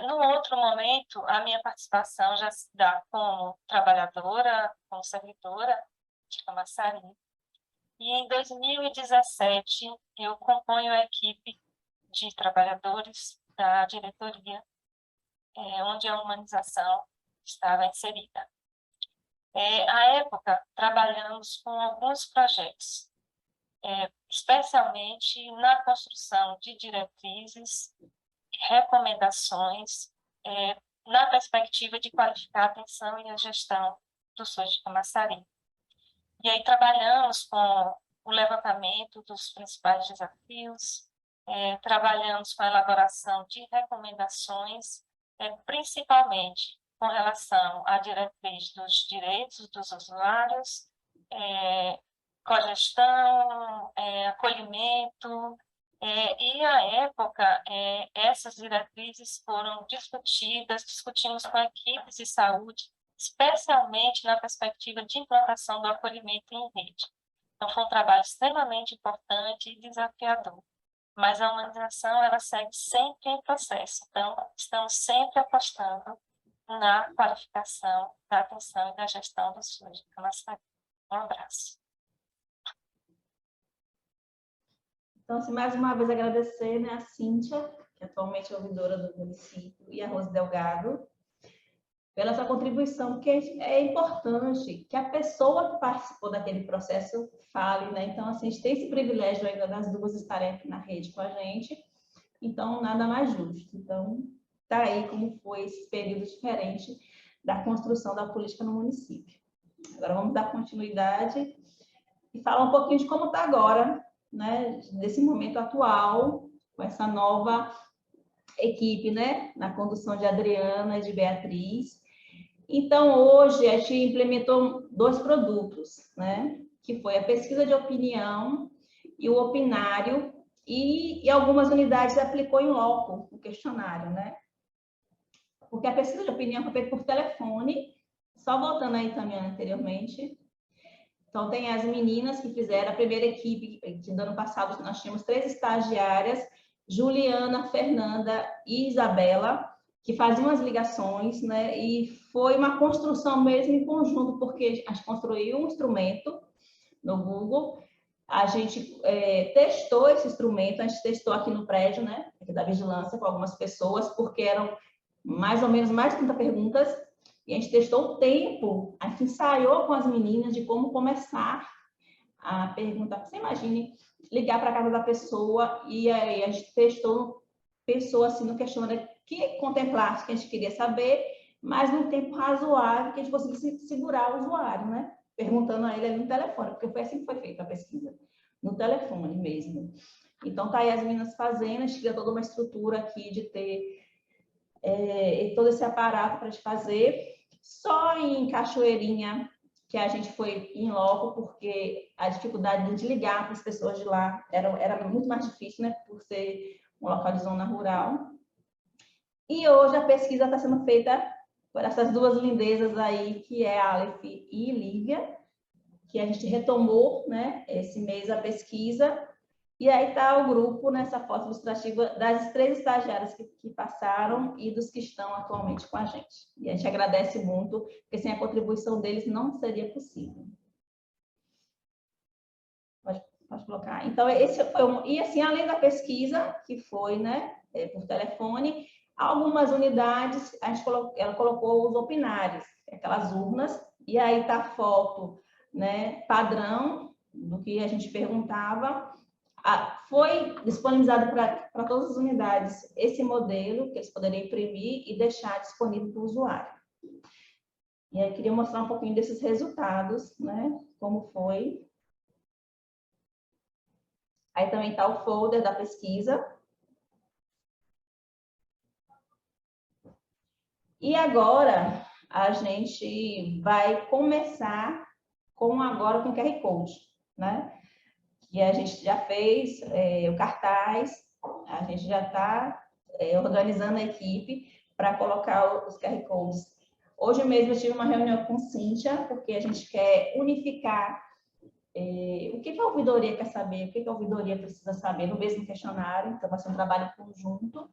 No outro momento, a minha participação já se dá como trabalhadora, como servidora de Camaçari. E em 2017, eu componho a equipe de trabalhadores da diretoria, onde a humanização estava inserida. À época, trabalhamos com alguns projetos, especialmente na construção de diretrizes, recomendações, na perspectiva de qualificar a atenção e a gestão do SUS de Camaçari. E aí trabalhamos com o levantamento dos principais desafios, trabalhamos com a elaboração de recomendações, principalmente com relação à diretriz dos direitos dos usuários, cogestão, acolhimento, e, à época, essas diretrizes foram discutimos com equipes de saúde, especialmente na perspectiva de implantação do acolhimento em rede. Então, foi um trabalho extremamente importante e desafiador. Mas a humanização, ela segue sempre em processo. Então, estamos sempre apostando na qualificação da atenção e da gestão do SUS de Camaçari. Um abraço. Então, assim, mais uma vez agradecer, né, a Cíntia, que atualmente é ouvidora do município, e a Rose Delgado, pela sua contribuição, porque é importante que a pessoa que participou daquele processo fale, né? Então, assim, a gente tem esse privilégio ainda das duas estarem aqui na rede com a gente, então, nada mais justo. Então, tá aí como foi esse período diferente da construção da política no município. Agora vamos dar continuidade e falar um pouquinho de como está agora, né, desse momento atual, com essa nova equipe, né, na condução de Adriana e de Beatriz. Então, hoje, a gente implementou 2 produtos, né, que foi a pesquisa de opinião e o opinário, e algumas unidades aplicou em loco o questionário, né? Porque a pesquisa de opinião foi feita por telefone, só voltando aí também anteriormente. Então, tem as meninas que fizeram a primeira equipe, que do ano passado nós tínhamos 3 estagiárias, Juliana, Fernanda e Isabela, que faziam as ligações, né? E foi uma construção mesmo em conjunto, porque a gente construiu um instrumento no Google, a gente testou esse instrumento, a gente testou aqui no prédio, né? Aqui da vigilância, com algumas pessoas, porque eram mais ou menos mais de 30 perguntas, e a gente testou o tempo, a gente ensaiou com as meninas de como começar a perguntar. Você imagine ligar para a casa da pessoa e aí a gente testou pessoa assim no questionário que contemplasse que a gente queria saber, mas num tempo razoável que a gente conseguisse segurar o usuário, né? Perguntando a ele ali no telefone, porque foi assim que foi feita a pesquisa, no telefone mesmo. Então, tá aí as meninas fazendo, a gente cria toda uma estrutura aqui de ter todo esse aparato para a gente fazer. Só em Cachoeirinha, que a gente foi em loco, porque a dificuldade de ligar para as pessoas de lá era muito mais difícil, né? Por ser um local de zona rural. E hoje a pesquisa está sendo feita por essas 2 lindezas aí, que é a Aleph e Lívia, que a gente retomou, né, esse mês a pesquisa. E aí está o grupo nessa foto ilustrativa das 3 estagiárias que passaram e dos que estão atualmente com a gente. E a gente agradece muito, porque sem a contribuição deles não seria possível. Pode colocar. Então, esse foi E assim, além da pesquisa, que foi, né, por telefone, algumas unidades, ela colocou os opinários, aquelas urnas, e aí está a foto, né, padrão do que a gente perguntava. Foi disponibilizado para todas as unidades esse modelo, que eles poderiam imprimir e deixar disponível para o usuário. E aí, queria mostrar um pouquinho desses resultados, né, como foi. Aí também está o folder da pesquisa. E agora, a gente vai começar com QR Code, né? E a gente já fez o cartaz, a gente já está organizando a equipe para colocar os QR Codes. Hoje mesmo eu tive uma reunião com Cíntia, porque a gente quer unificar o que a ouvidoria quer saber, o que a ouvidoria precisa saber no mesmo questionário, então vai ser um trabalho conjunto,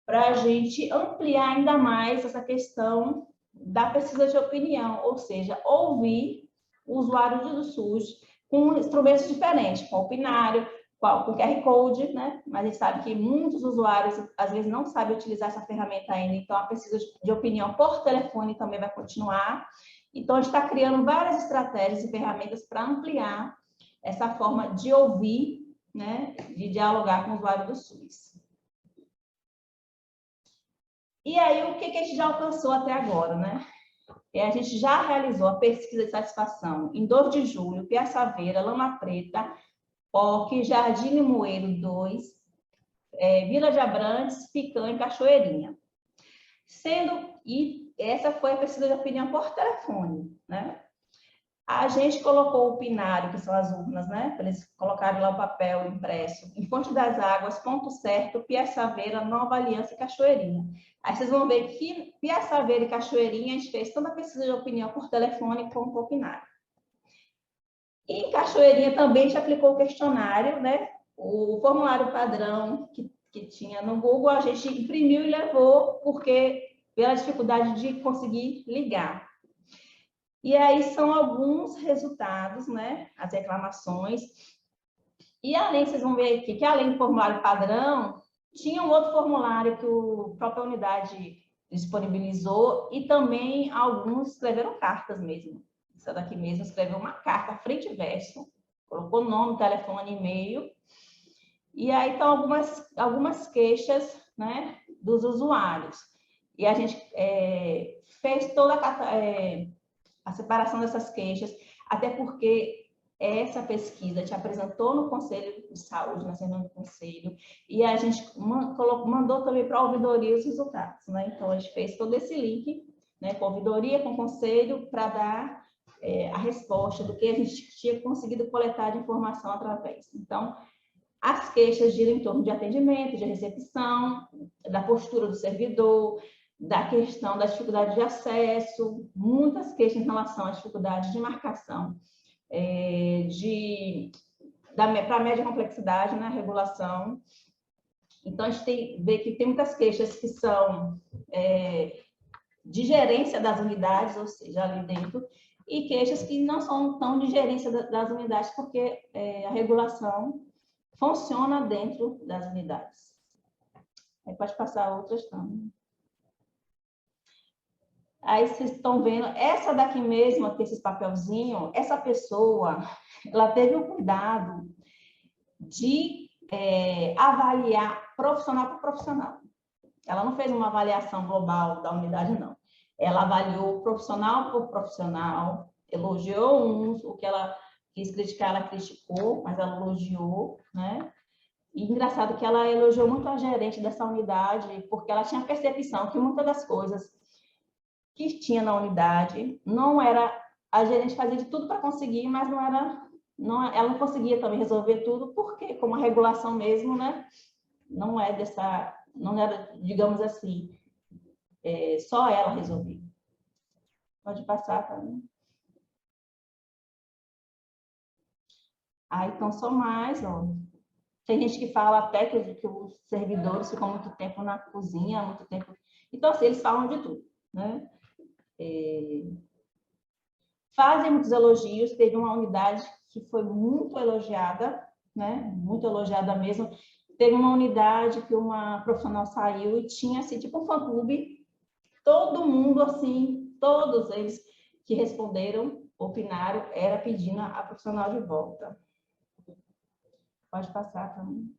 para a gente ampliar ainda mais essa questão da pesquisa de opinião, ou seja, ouvir o usuário do SUS com instrumentos diferentes, com opinário, com QR Code, né? Mas a gente sabe que muitos usuários, às vezes, não sabem utilizar essa ferramenta ainda, então a pesquisa de opinião por telefone também vai continuar. Então, a gente está criando várias estratégias e ferramentas para ampliar essa forma de ouvir, né? De dialogar com o usuário do SUS. E aí, o que a gente já alcançou até agora, né? A gente já realizou a pesquisa de satisfação em 2 de julho, Piaçaveira, Lama Preta, POC, Jardim Limoeiro 2, Vila de Abrantes, Picanha e Cachoeirinha. E essa foi a pesquisa de opinião por telefone, né? A gente colocou o pinário, que são as urnas, né? Para eles colocarem lá o papel impresso. Em Fonte das Águas, Ponto Certo, Piaçaveira, Nova Aliança e Cachoeirinha. Aí vocês vão ver que Piaçaveira e Cachoeirinha a gente fez toda a pesquisa de opinião por telefone com o pinário. E em Cachoeirinha também a gente aplicou o questionário, né? O formulário padrão que tinha no Google, a gente imprimiu e levou, porque pela dificuldade de conseguir ligar. E aí são alguns resultados, né? As reclamações. E além, vocês vão ver aqui, que além do formulário padrão, tinha um outro formulário que a própria unidade disponibilizou e também alguns escreveram cartas mesmo. Essa daqui mesmo escreveu uma carta frente e verso, colocou nome, telefone, e-mail. E aí estão algumas queixas, né, dos usuários. E a gente fez toda a separação dessas queixas, até porque essa pesquisa te apresentou no Conselho de Saúde, na reunião do Conselho, e a gente mandou também para a ouvidoria os resultados, né? Então, a gente fez todo esse link, né, com a ouvidoria, com o Conselho, para dar a resposta do que a gente tinha conseguido coletar de informação através. Então, as queixas giram em torno de atendimento, de recepção, da postura do servidor, da questão da dificuldade de acesso, muitas queixas em relação à dificuldade de marcação, para a média complexidade na regulação. Então, a gente vê que tem muitas queixas que são de gerência das unidades, ou seja, ali dentro, e queixas que não são tão de gerência das unidades, porque a regulação funciona dentro das unidades. Aí pode passar outras também. Aí vocês estão vendo, essa daqui mesmo, aqui, esses papelzinhos, essa pessoa, ela teve o cuidado de avaliar profissional por profissional. Ela não fez uma avaliação global da unidade, não. Ela avaliou profissional por profissional, elogiou uns, o que ela quis criticar, ela criticou, mas ela elogiou, né? E engraçado que ela elogiou muito a gerente dessa unidade, porque ela tinha a percepção que muitas das coisas que tinha na unidade não era... A gerente fazia de tudo para conseguir, mas ela não conseguia também resolver tudo, porque, como a regulação mesmo, né? Não era, digamos assim, só ela resolvia. Pode passar também. Então, só mais, ó. Tem gente que fala até que os servidores ficam muito tempo na cozinha, muito tempo... Então, assim, eles falam de tudo, né? Fazem muitos elogios. Teve uma unidade que foi muito elogiada, né? Muito elogiada mesmo. Teve uma unidade que uma profissional saiu e tinha, assim, tipo um fã-clube. Todo mundo, assim, todos eles que responderam, opinaram, era pedindo a profissional de volta. Pode passar também.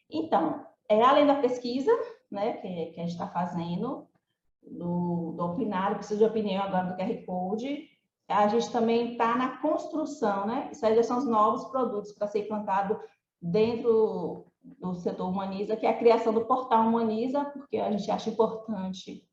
Então, além da pesquisa, né, que a gente está fazendo, do opinário, preciso de opinião agora do QR Code, a gente também está na construção, né? Isso aí já são os novos produtos para ser implantado dentro do setor Humaniza, que é a criação do portal Humaniza, porque a gente acha importante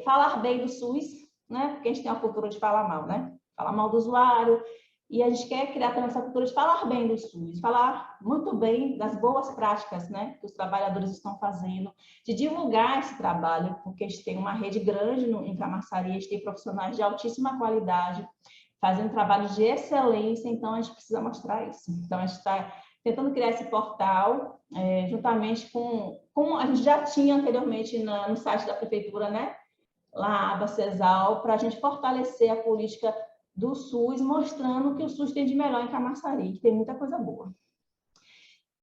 falar bem do SUS, né? Porque a gente tem uma cultura de falar mal, né? Falar mal do usuário, e a gente quer criar também essa cultura de falar bem do SUS, falar muito bem das boas práticas, né, que os trabalhadores estão fazendo, de divulgar esse trabalho, porque a gente tem uma rede grande em Camaçari, a gente tem profissionais de altíssima qualidade, fazendo trabalho de excelência, então a gente precisa mostrar isso. Então, a gente está tentando criar esse portal, juntamente com a gente já tinha anteriormente no site da prefeitura, né, lá a aba CESAL, para a gente fortalecer a política do SUS, mostrando o que o SUS tem de melhor em Camaçari, que tem muita coisa boa.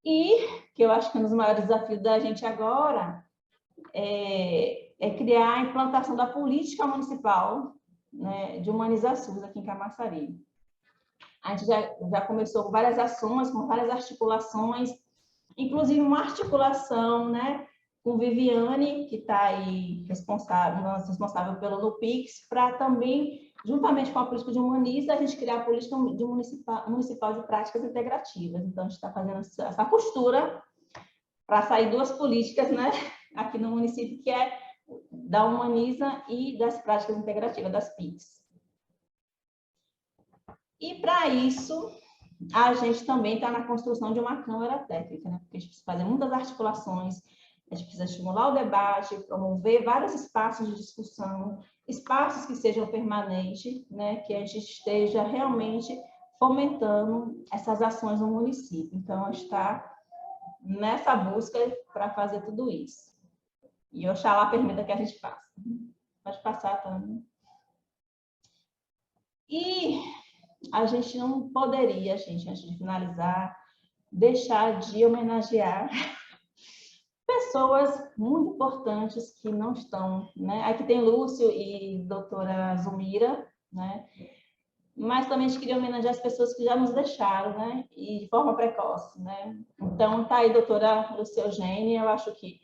E, que eu acho que um dos maiores desafios da gente agora é criar a implantação da política municipal, né, de humanizar SUS aqui em Camaçari. A gente já começou com várias ações, com várias articulações, inclusive uma articulação, né, com Viviane, que está aí responsável pelo NUPIX, para também, juntamente com a política de Humaniza, a gente criar a política municipal de práticas integrativas. Então, a gente está fazendo essa costura para sair duas políticas, né, aqui no município, que é da Humaniza e das práticas integrativas, das PICs. E, para isso, a gente também está na construção de uma câmara técnica, né, porque a gente precisa fazer muitas articulações, a gente precisa estimular o debate, promover vários espaços de discussão, espaços que sejam permanentes, né, que a gente esteja realmente fomentando essas ações no município. Então, a gente está nessa busca para fazer tudo isso. E Oxalá permita que a gente faça. Pode passar também. E a gente não poderia, gente, antes de finalizar, deixar de homenagear pessoas muito importantes que não estão, né? Aqui tem Lúcio e doutora Zumira, né? Mas também a gente queria homenagear as pessoas que já nos deixaram, né? E de forma precoce, né? Então, tá aí, doutora Lúcia Eugênia, eu acho que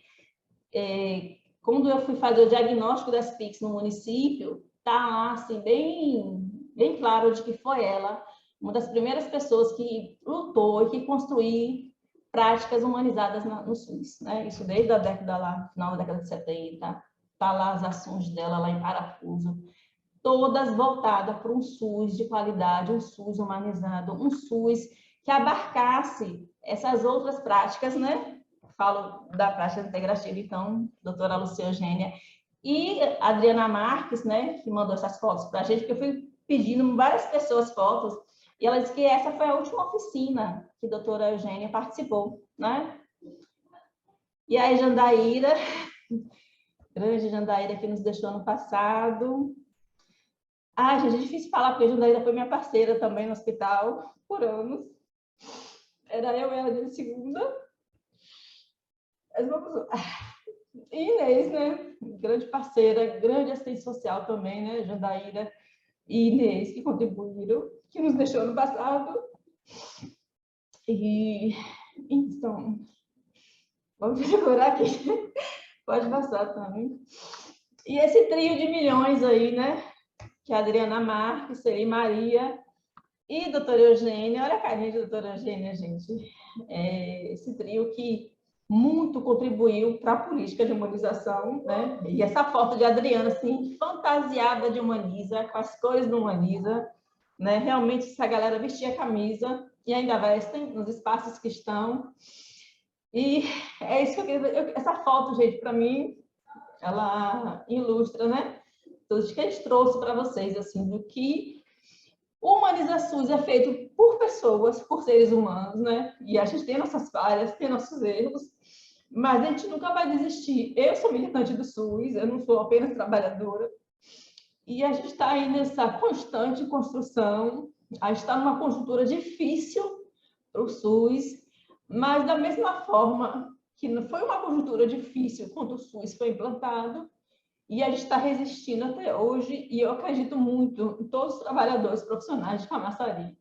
quando eu fui fazer o diagnóstico das PICs no município, está lá, assim, bem claro de que foi ela uma das primeiras pessoas que lutou e que construiu práticas humanizadas no SUS, né? Isso desde a década lá, final da década de 70, tá lá as ações dela lá em Parafuso, todas voltadas para um SUS de qualidade, um SUS humanizado, um SUS que abarcasse essas outras práticas, né? Falo da prática integrativa, então, doutora Lúcia Eugênia e Adriana Marques, né, que mandou essas fotos para a gente, porque eu fui pedindo várias pessoas fotos, e ela disse que essa foi a última oficina que a doutora Eugênia participou, né? E aí, Jandaíra, grande Jandaíra, que nos deixou no passado. Ah, gente, é difícil falar, porque a Jandaíra foi minha parceira também no hospital, por anos. Era eu e ela de segunda. E Inês, né? Grande parceira, grande assistente social também, né? Jandaíra e Inês, que contribuíram, que nos deixou no passado. E, então, vamos procurar aqui. Pode passar também. E esse trio de milhões aí, né? Que é a Adriana Marques, Seri Maria e a doutora Eugênia. Olha a carinha de doutora Eugênia, gente. Esse trio que muito contribuiu para a política de humanização, né? E essa foto de Adriana, assim, fantasiada de humaniza, com as cores do humaniza, né? Realmente, essa galera vestia a camisa e ainda vestem nos espaços que estão. E é isso que eu queria... Essa foto, gente, para mim, ela ilustra, né? Tudo que a gente trouxe para vocês, assim, do que o Humaniza SUS é feito por pessoas, por seres humanos, né? E a gente tem nossas falhas, tem nossos erros, mas a gente nunca vai desistir. Eu sou militante do SUS, eu não sou apenas trabalhadora, e a gente está aí nessa constante construção, a gente está numa conjuntura difícil para o SUS, mas da mesma forma que não foi uma conjuntura difícil quando o SUS foi implantado, e a gente está resistindo até hoje, e eu acredito muito em todos os trabalhadores profissionais de Camaçari,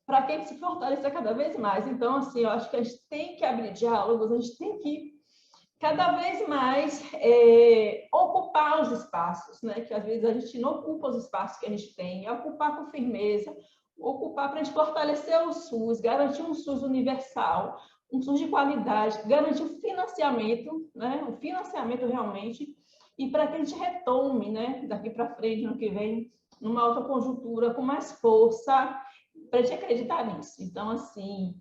para que a gente se fortaleça cada vez mais. Então, assim, eu acho que a gente tem que abrir diálogos, a gente tem que cada vez mais ocupar os espaços, né? Que às vezes a gente não ocupa os espaços que a gente tem, ocupar com firmeza, ocupar para a gente fortalecer o SUS, garantir um SUS universal, um SUS de qualidade, garantir o financiamento, né? O financiamento realmente, e para que a gente retome, né? Daqui para frente, no que vem, numa outra conjuntura, com mais força, para a gente acreditar nisso. Então, assim,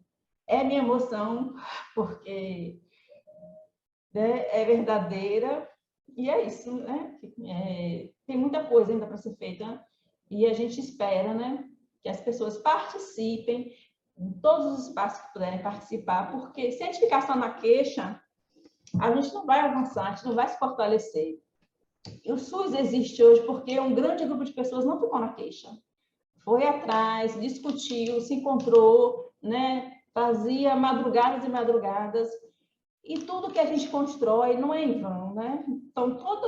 é minha emoção, porque, né, é verdadeira, e é isso, né? Tem muita coisa ainda para ser feita, e a gente espera, né, que as pessoas participem em todos os espaços que puderem participar, porque se a gente ficar só na queixa, a gente não vai avançar, a gente não vai se fortalecer. E o SUS existe hoje porque um grande grupo de pessoas não ficou na queixa. Foi atrás, discutiu, se encontrou, né? Fazia madrugadas e madrugadas. E tudo que a gente constrói não é em vão, né? Então, tudo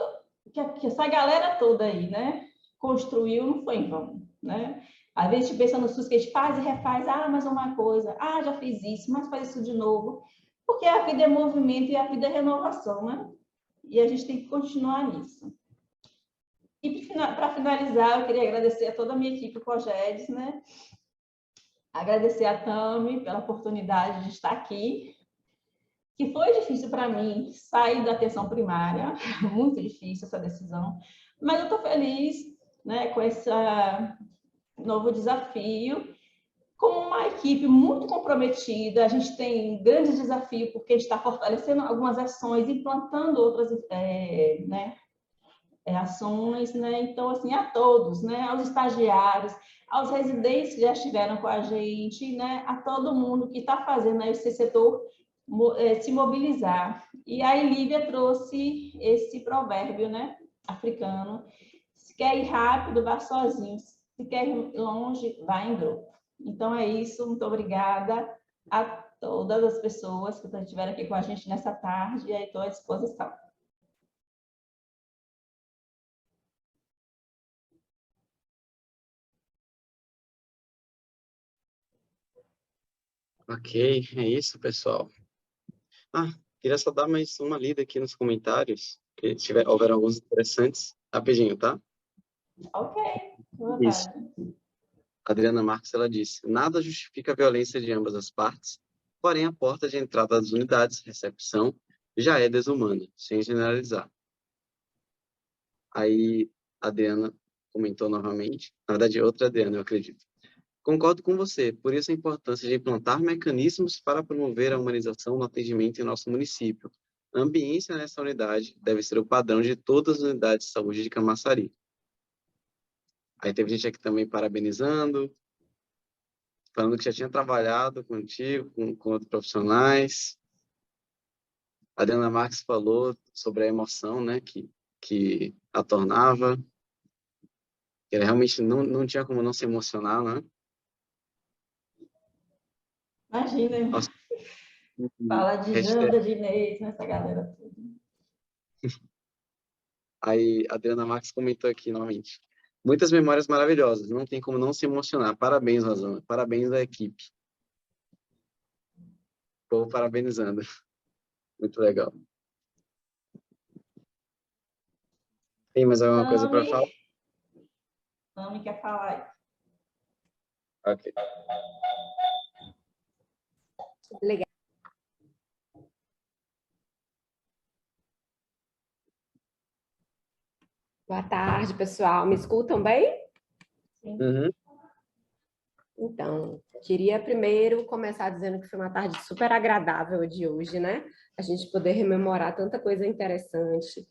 que essa galera toda aí, né, construiu não foi em vão, né? Às vezes a gente pensa no SUS que a gente faz e refaz, mais uma coisa, já fiz isso, mas faz isso de novo. Porque a vida é movimento e a vida é renovação, né? E a gente tem que continuar nisso. E para finalizar, eu queria agradecer a toda a minha equipe COGEDS, né? Agradecer a Tami pela oportunidade de estar aqui, que foi difícil para mim sair da atenção primária, muito difícil essa decisão, mas eu estou feliz, né, com esse novo desafio, com uma equipe muito comprometida. A gente tem grandes desafios, porque a gente está fortalecendo algumas ações, implantando outras, né, ações, né? Então, assim, a todos, né? Aos estagiários, aos residentes que já estiveram com a gente, né? A todo mundo que está fazendo aí esse setor se mobilizar. E a Lívia trouxe esse provérbio, né? Africano: se quer ir rápido, vá sozinho. Se quer ir longe, vá em grupo. Então, é isso. Muito obrigada a todas as pessoas que estiveram aqui com a gente nessa tarde, e aí estou à disposição. Ok, é isso, pessoal. Queria só dar mais uma lida aqui nos comentários, que houveram alguns interessantes, rapidinho, tá? Ok, boa Isso. tarde. A Adriana Marques, ela disse: nada justifica a violência de ambas as partes, porém a porta de entrada das unidades, recepção, já é desumana, sem generalizar. Aí a Adriana comentou novamente, na verdade, outra Adriana, eu acredito. Concordo com você, por isso a importância de implantar mecanismos para promover a humanização no atendimento em nosso município. A ambiência nessa unidade deve ser o padrão de todas as unidades de saúde de Camaçari. Aí teve gente aqui também parabenizando, falando que já tinha trabalhado contigo, com outros profissionais. A Adriana Marques falou sobre a emoção, né, que a tornava. Ela realmente não tinha como não se emocionar, né? Imagina, Nossa, fala de hashtag. Janda, de Inês, nessa galera toda. Aí a Adriana Marques comentou aqui novamente. Muitas memórias maravilhosas, não tem como não se emocionar. Parabéns, Rosana. Parabéns à equipe. Estou parabenizando. Muito legal. Tem mais alguma coisa para falar? Tami quer falar aí. Ok. Legal. Boa tarde, pessoal. Me escutam bem? Uhum. Então, queria primeiro começar dizendo que foi uma tarde super agradável de hoje, né? A gente poder rememorar tanta coisa interessante,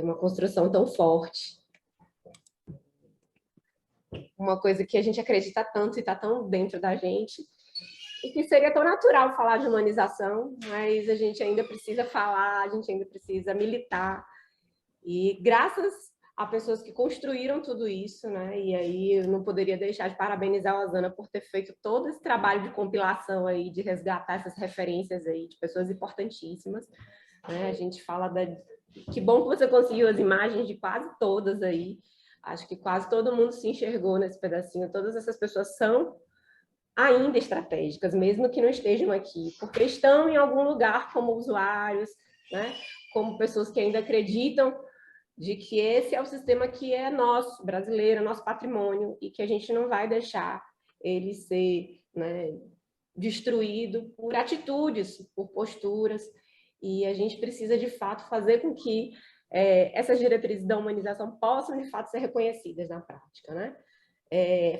uma construção tão forte, uma coisa que a gente acredita tanto e está tão dentro da gente, e que seria tão natural falar de humanização, mas a gente ainda precisa falar, a gente ainda precisa militar. E graças a pessoas que construíram tudo isso, né? E aí eu não poderia deixar de parabenizar a Rosana por ter feito todo esse trabalho de compilação aí, de resgatar essas referências aí de pessoas importantíssimas, né? A gente fala que bom que você conseguiu as imagens de quase todas aí. Acho que quase todo mundo se enxergou nesse pedacinho. Todas essas pessoas são ainda estratégicas, mesmo que não estejam aqui, porque estão em algum lugar como usuários, né? Como pessoas que ainda acreditam de que esse é o sistema que é nosso, brasileiro, nosso patrimônio, e que a gente não vai deixar ele ser, né, destruído por atitudes, por posturas, e a gente precisa, de fato, fazer com que essas diretrizes da humanização possam, de fato, ser reconhecidas na prática, né?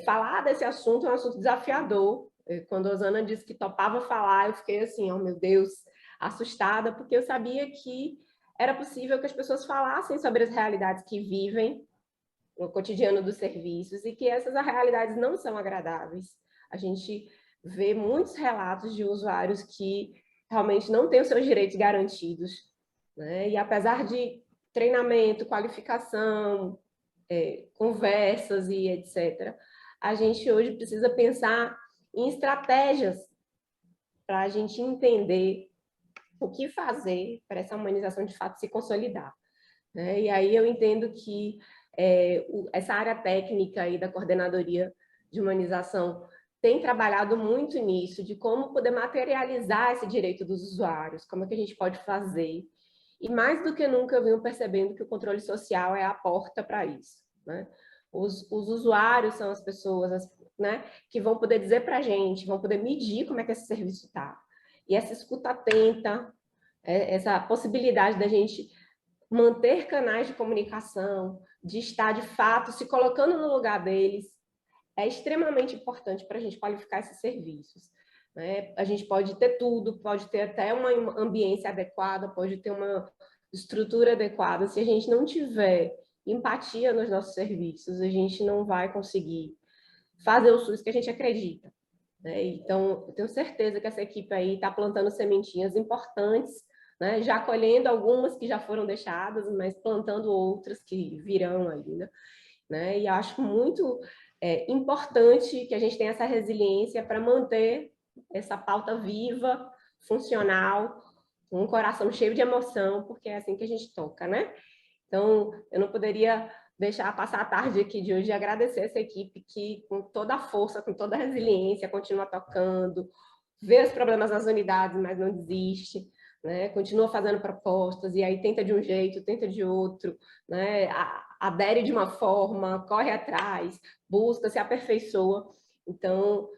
Falar desse assunto é um assunto desafiador. Quando a Rosana disse que topava falar, eu fiquei assim, oh meu Deus, assustada, porque eu sabia que era possível que as pessoas falassem sobre as realidades que vivem no cotidiano dos serviços e que essas realidades não são agradáveis. A gente vê muitos relatos de usuários que realmente não têm os seus direitos garantidos, né? E apesar de treinamento, qualificação, conversas e etc., a gente hoje precisa pensar em estratégias para a gente entender o que fazer para essa humanização de fato se consolidar, né? E aí eu entendo que essa área técnica aí da coordenadoria de humanização tem trabalhado muito nisso, de como poder materializar esse direito dos usuários, como é que a gente pode fazer. E mais do que nunca eu venho percebendo que o controle social é a porta para isso, né? Os usuários são as pessoas, né, que vão poder dizer para a gente, vão poder medir como é que esse serviço está. E essa escuta atenta, essa possibilidade da gente manter canais de comunicação, de estar, de fato, se colocando no lugar deles, é extremamente importante para a gente qualificar esses serviços, né? A gente pode ter tudo, pode ter até uma ambiência adequada, pode ter uma estrutura adequada. Se a gente não tiver empatia nos nossos serviços, a gente não vai conseguir fazer o SUS que a gente acredita, né? Então, eu tenho certeza que essa equipe aí está plantando sementinhas importantes, né? Já colhendo algumas que já foram deixadas, mas plantando outras que virão ainda, né? E acho muito importante que a gente tenha essa resiliência para manter essa pauta viva, funcional, com um coração cheio de emoção, porque é assim que a gente toca, né? Então, eu não poderia deixar passar a tarde aqui de hoje e agradecer essa equipe que, com toda a força, com toda a resiliência, continua tocando, vê os problemas nas unidades, mas não desiste, né? Continua fazendo propostas, e aí tenta de um jeito, tenta de outro, né? adere de uma forma, corre atrás, busca, se aperfeiçoa. Então,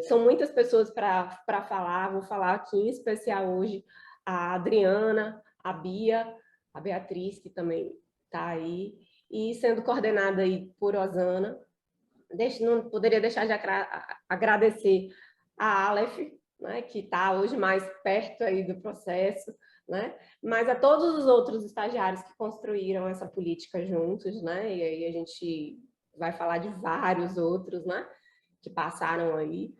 são muitas pessoas para falar, vou falar aqui em especial hoje a Adriana, a Bia, a Beatriz, que também está aí, e sendo coordenada aí por Osana. Não poderia deixar de agradecer a Aleph, né, que está hoje mais perto aí do processo, né, mas a todos os outros estagiários que construíram essa política juntos, né, e aí a gente vai falar de vários outros, né, que passaram aí,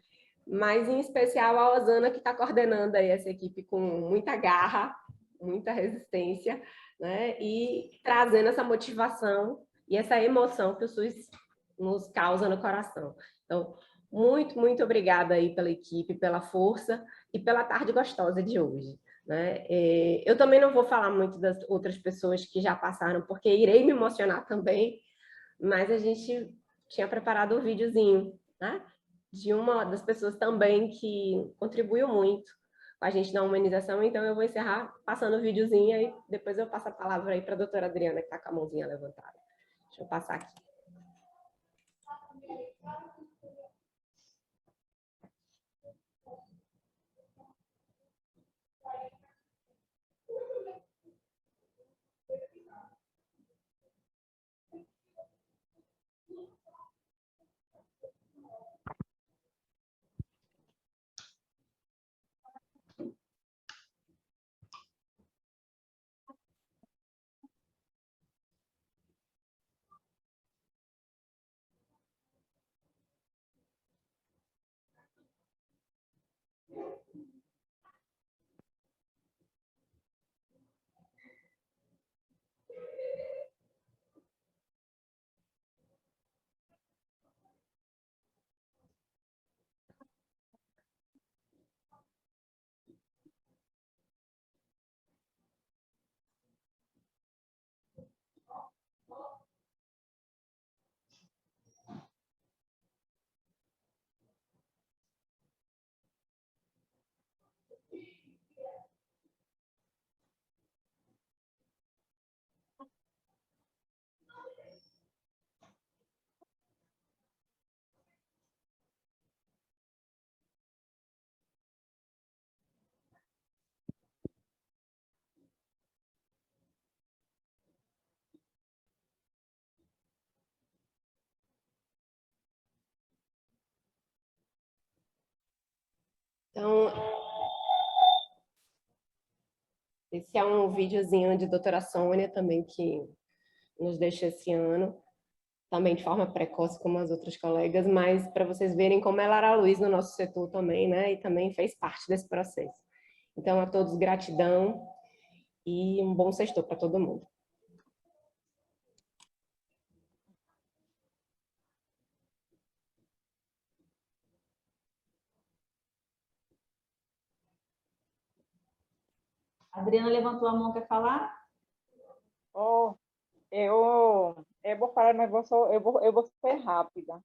mas em especial a Osana, que está coordenando aí essa equipe com muita garra, muita resistência, né, e trazendo essa motivação e essa emoção que o SUS nos causa no coração. Então, muito obrigada aí pela equipe, pela força e pela tarde gostosa de hoje, né? Eu também não vou falar muito das outras pessoas que já passaram, porque irei me emocionar também, mas a gente tinha preparado um videozinho, né? De uma das pessoas também que contribuiu muito com a gente na humanização, então eu vou encerrar passando o videozinho e depois eu passo a palavra aí para a doutora Adriana, que está com a mãozinha levantada. Deixa eu passar aqui. Então, esse é um videozinho de doutora Sônia também, que nos deixa esse ano, também de forma precoce como as outras colegas, mas para vocês verem como ela era a luz no nosso setor também, né? E também fez parte desse processo. Então, a todos gratidão e um bom sextou para todo mundo. A Adriana levantou a mão, quer falar? Oh, eu vou falar, mas eu vou ser rápida,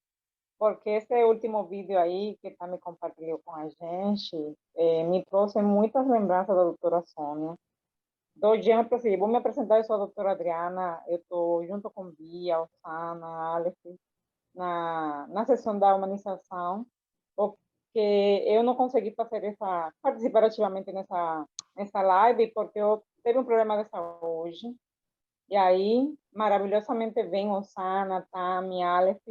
porque esse último vídeo aí que me compartilhou com a gente me trouxe muitas lembranças da doutora Sônia. Do exemplo, assim, vou me apresentar, eu sou a doutora Adriana, eu estou junto com Bia, Osana, Aleph, na sessão da humanização, porque eu não consegui participar ativamente nessa live, porque eu teve um problema de saúde. E aí, maravilhosamente, vem Osana, Tami, Aleph,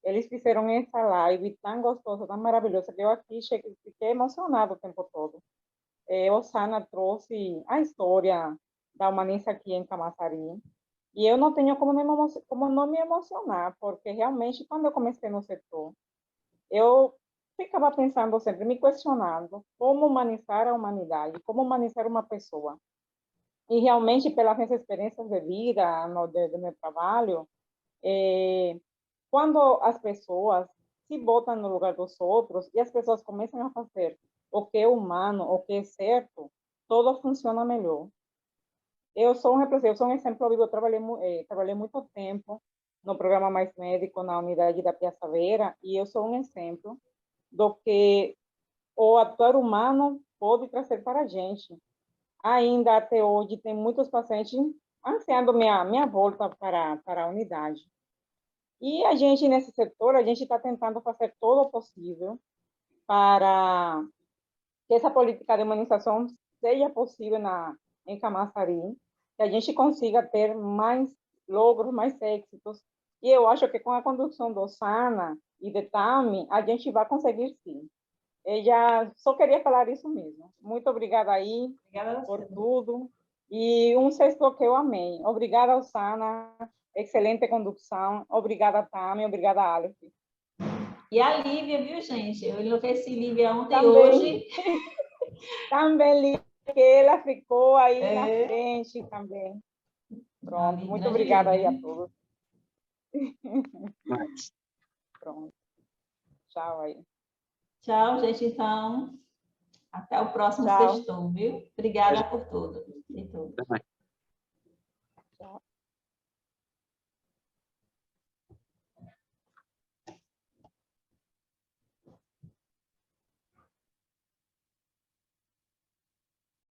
eles fizeram essa live tão gostosa, tão maravilhosa, que eu aqui fiquei emocionada o tempo todo. Osana trouxe a história da Humaniza aqui em Camaçari, e eu não tenho como não me emocionar, porque realmente, quando eu comecei no setor, eu ficava pensando sempre, me questionando, como humanizar a humanidade, como humanizar uma pessoa. E realmente, pelas minhas experiências de vida, do meu trabalho, quando as pessoas se botam no lugar dos outros e as pessoas começam a fazer o que é humano, o que é certo, tudo funciona melhor. Eu sou um exemplo vivo, eu trabalhei muito tempo no programa Mais Médico, na unidade da Piazza Vera, e eu sou um exemplo do que o atuar humano pode trazer para a gente. Ainda até hoje tem muitos pacientes ansiando minha volta para a unidade. E a gente, nesse setor, a gente está tentando fazer todo o possível para que essa política de humanização seja possível em Camaçari, que a gente consiga ter mais logros, mais êxitos. E eu acho que com a condução do Sana e de Tami, a gente vai conseguir sim. Eu já só queria falar isso mesmo. Muito obrigada aí Obrigada a por você. tudo. E um sexto que eu amei. Obrigada, Osana. Excelente condução. Obrigada, Tami. Obrigada, Aleph. E a Lívia, viu, gente? Eu enlouqueci Lívia ontem e Também. hoje. Também, Lívia, que ela ficou aí na É. frente também. Pronto. Ali, Muito grande obrigada aí Lívia. a todos. Mas, Pronto. Tchau aí. Tchau, gente, então. Até o próximo Tchau. sextou, viu? Obrigada por tudo. E tudo. até mais.